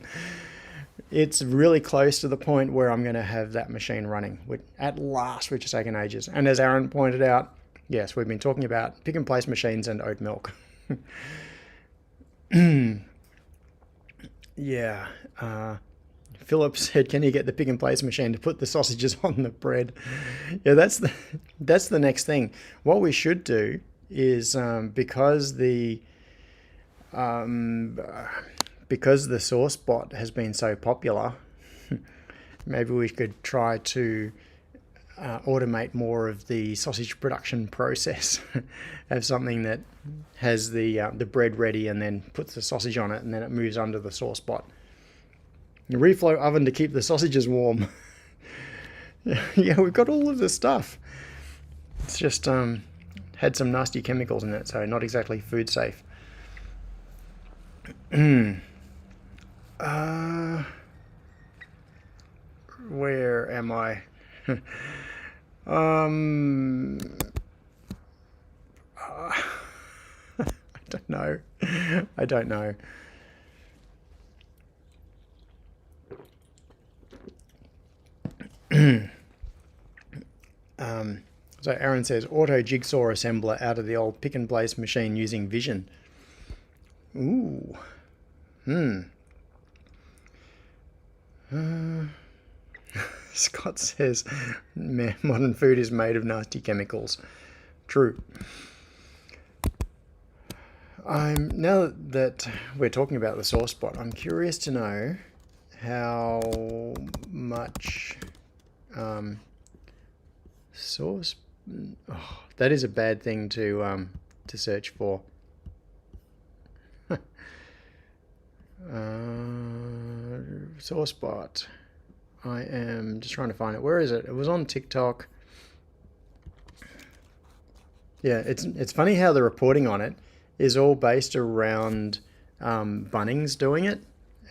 it's really close to the point where I'm going to have that machine running at last, which has taken ages. And as Aaron pointed out, yes, we've been talking about pick and place machines and oat milk. Yeah. Philip said, can you get the pick and place machine to put the sausages on the bread? Yeah, that's the next thing. What we should do is because the sauce bot has been so popular, maybe we could try to automate more of the sausage production process. Have something that has the bread ready and then puts the sausage on it and then it moves under the sauce bot. The reflow oven to keep the sausages warm. Yeah, we've got all of this stuff. It's just had some nasty chemicals in it, so not exactly food safe. Where am I? I don't know. I don't know. So Aaron says, auto jigsaw assembler out of the old pick and place machine using vision. Ooh. Scott says, modern food is made of nasty chemicals. True. Now that we're talking about the sauce bot, I'm curious to know how much sauce. Oh, that is a bad thing to search for. Sauce bot. I am just trying to find it. Where is it? It was on TikTok. Yeah, it's funny how the reporting on it is all based around Bunnings doing it,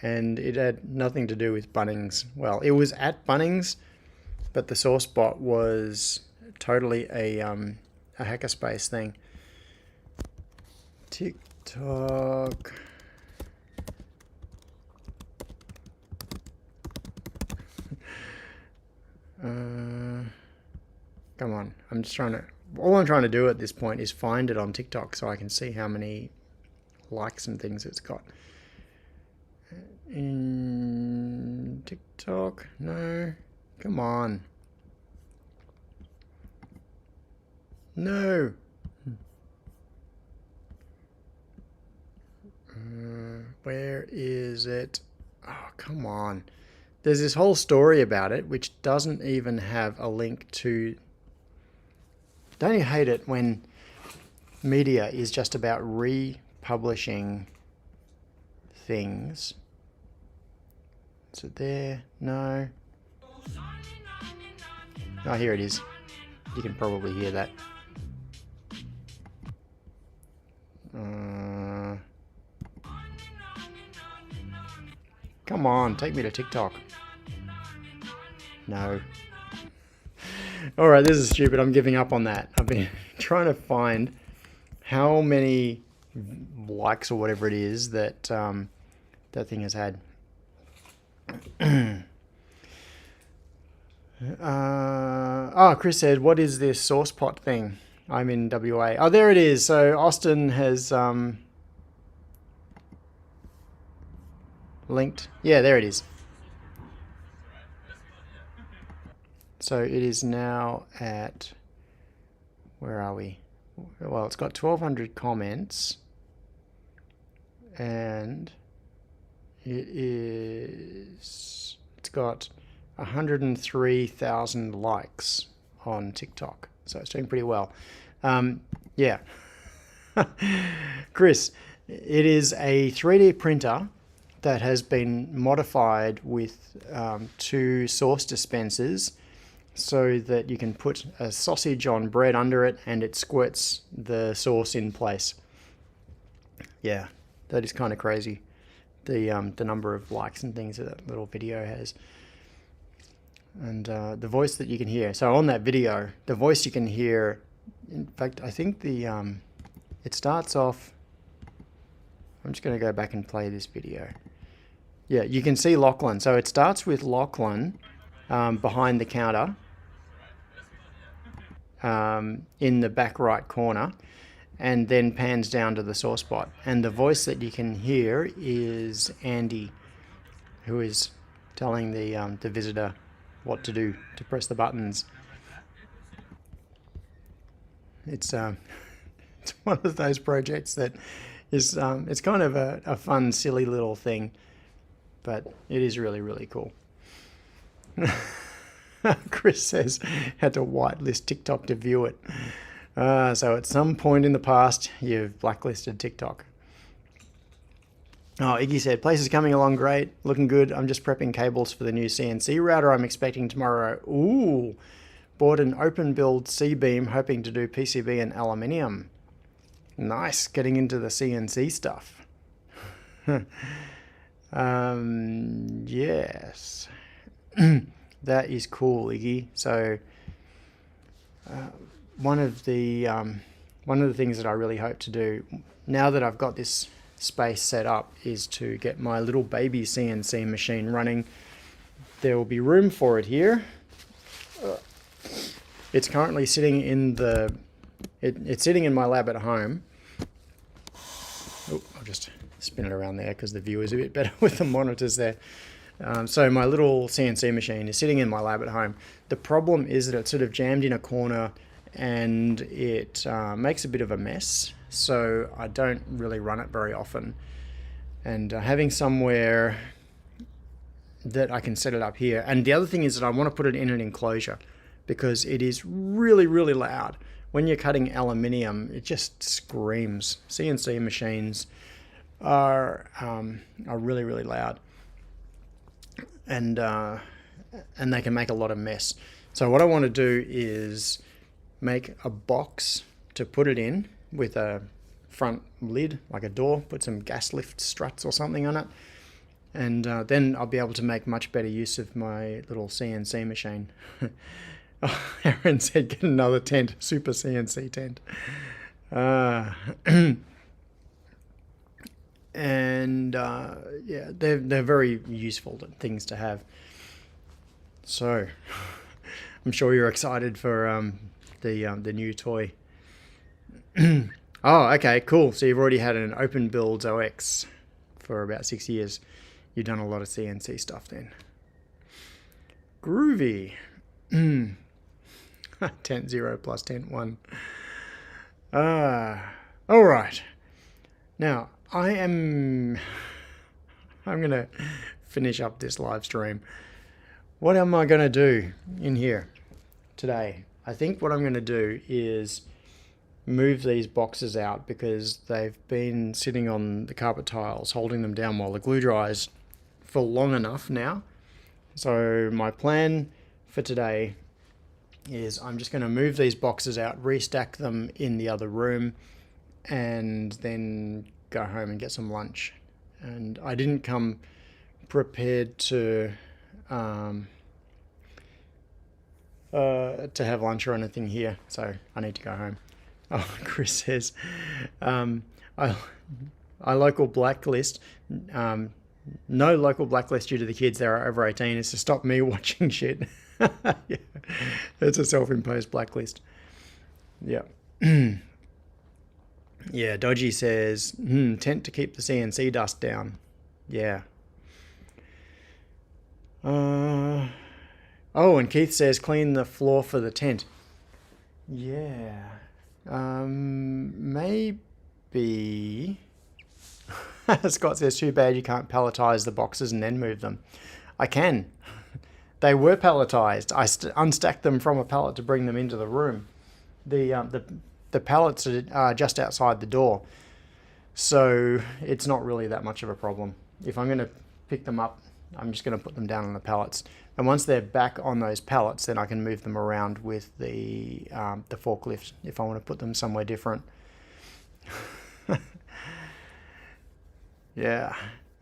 and it had nothing to do with Bunnings. Well, it was at Bunnings, but the sauce bot was totally a hackerspace thing. TikTok. Come on, all I'm trying to do at this point is find it on TikTok so I can see how many likes and things it's got. In TikTok, no, come on. No. Where is it? Oh, come on. there's this whole story about it, which doesn't even have a link to... Don't you hate it when media is just about republishing things? Is it there? No. Oh, here it is. You can probably hear that. Come on, take me to TikTok. No. Alright, this is stupid. I'm giving up on that. I've been trying to find how many likes or whatever it is that that thing has had. Chris said, what is this sauce pot thing? I'm in WA. Oh, there it is. So Austin has linked. Yeah, there it is. So it is now at, where are we? Well, it's got 1,200 comments, and it's got 103,000 likes on TikTok. So it's doing pretty well. Yeah. Chris, it is a 3D printer that has been modified with 2 sauce dispensers so that you can put a sausage on bread under it and it squirts the sauce in place. Yeah, that is kind of crazy. The number of likes and things that little video has. And the voice that you can hear. So on that video, the voice you can hear, in fact, I think it starts off, I'm just going to go back and play this video. Yeah, you can see Lachlan. So it starts with Lachlan behind the counter in the back right corner, and then pans down to the sauce pot. And the voice that you can hear is Andy, who is telling the visitor what to do to press the buttons. It's it's one of those projects that is it's kind of a fun, silly little thing, but it is really, really cool. Chris says had to whitelist TikTok to view it. So at some point in the past, you've blacklisted TikTok. Oh, Iggy said, place is coming along great, looking good. I'm just prepping cables for the new CNC router I'm expecting tomorrow. Ooh, bought an open build C-beam, hoping to do PCB and aluminium. Nice, getting into the CNC stuff. Yes. That is cool, Iggy. So one of the things that I really hope to do now that I've got this space set up is to get my little baby CNC machine running. There will be room for it here. It's currently sitting in it's sitting in my lab at home. Oh, I'll just spin it around there because the view is a bit better with the monitors there. So my little CNC machine is sitting in my lab at home. The problem is that it's sort of jammed in a corner and it makes a bit of a mess. So I don't really run it very often. And having somewhere that I can set it up here. And the other thing is that I want to put it in an enclosure because it is really, really loud. When you're cutting aluminium, it just screams. CNC machines are really, really loud. And they can make a lot of mess. So what I want to do is make a box to put it in with a front lid, like a door, put some gas lift struts or something on it. And then I'll be able to make much better use of my little CNC machine. Oh, Aaron said get another tent, super CNC tent. And yeah, they're very useful things to have. So I'm sure you're excited for the new toy. Oh, okay, cool. So you've already had an open builds OX for about 6 years. You've done a lot of CNC stuff then. Groovy. Tent 0 plus tent 1. All right. Now, I'm going to finish up this live stream. What am I going to do in here today? I think what I'm going to do is move these boxes out because they've been sitting on the carpet tiles, holding them down while the glue dries for long enough now. So my plan for today is I'm just going to move these boxes out, restack them in the other room, and then go home and get some lunch. And I didn't come prepared to have lunch or anything here, so I need to go home. Oh, Chris says, I local blacklist. No local blacklist due to the kids that are over 18 is to stop me watching shit. Yeah, it's a self-imposed blacklist. Yeah. Yeah, Dodgy says, tent to keep the CNC dust down. Yeah. Oh, and Keith says, clean the floor for the tent. Yeah. Maybe. Scott says, too bad you can't palletize the boxes and then move them. I can. They were palletized. I unstacked them from a pallet to bring them into the room. The pallets are just outside the door, so it's not really that much of a problem. If I'm going to pick them up, I'm just going to put them down on the pallets. And once they're back on those pallets, then I can move them around with the forklift if I want to put them somewhere different. Yeah.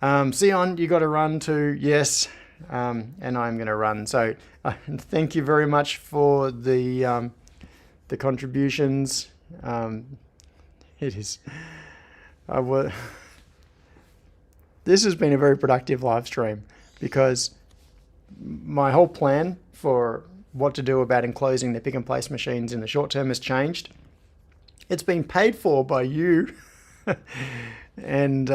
Sion, you got to run too. Yes. And I'm going to run. So thank you very much for the contributions. It is. This has been a very productive live stream because my whole plan for what to do about enclosing the pick and place machines in the short term has changed. It's been paid for by you. And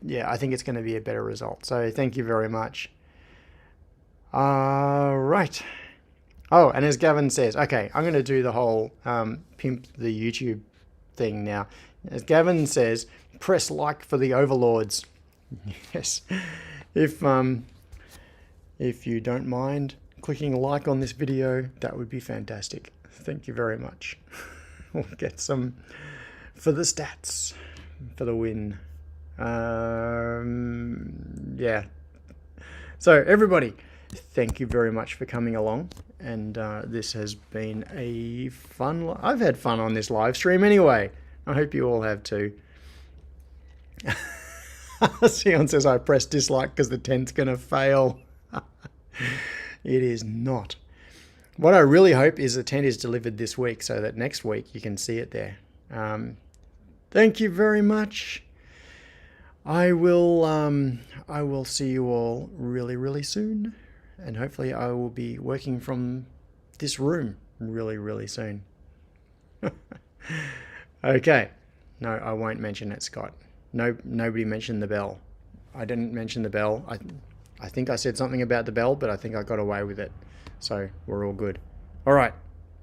yeah, I think it's going to be a better result. So thank you very much. Right. Oh, and as Gavin says, okay, I'm going to do the whole pimp the YouTube thing now. As Gavin says, press like for the overlords. Yes. If you don't mind clicking like on this video, that would be fantastic. Thank you very much. We'll get some for the stats, for the win. Yeah. So everybody, thank you very much for coming along. And this has been a fun... I've had fun on this live stream anyway. I hope you all have too. Sion says I pressed dislike because the tent's going to fail. It is not. What I really hope is the tent is delivered this week so that next week you can see it there. Thank you very much. I will see you all really, really soon. And hopefully I will be working from this room really, really soon. Okay. No, I won't mention it, Scott. No, nobody mentioned the bell. I didn't mention the bell. I think I said something about the bell, but I think I got away with it. So we're all good. All right.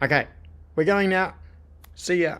Okay. We're going now. See ya.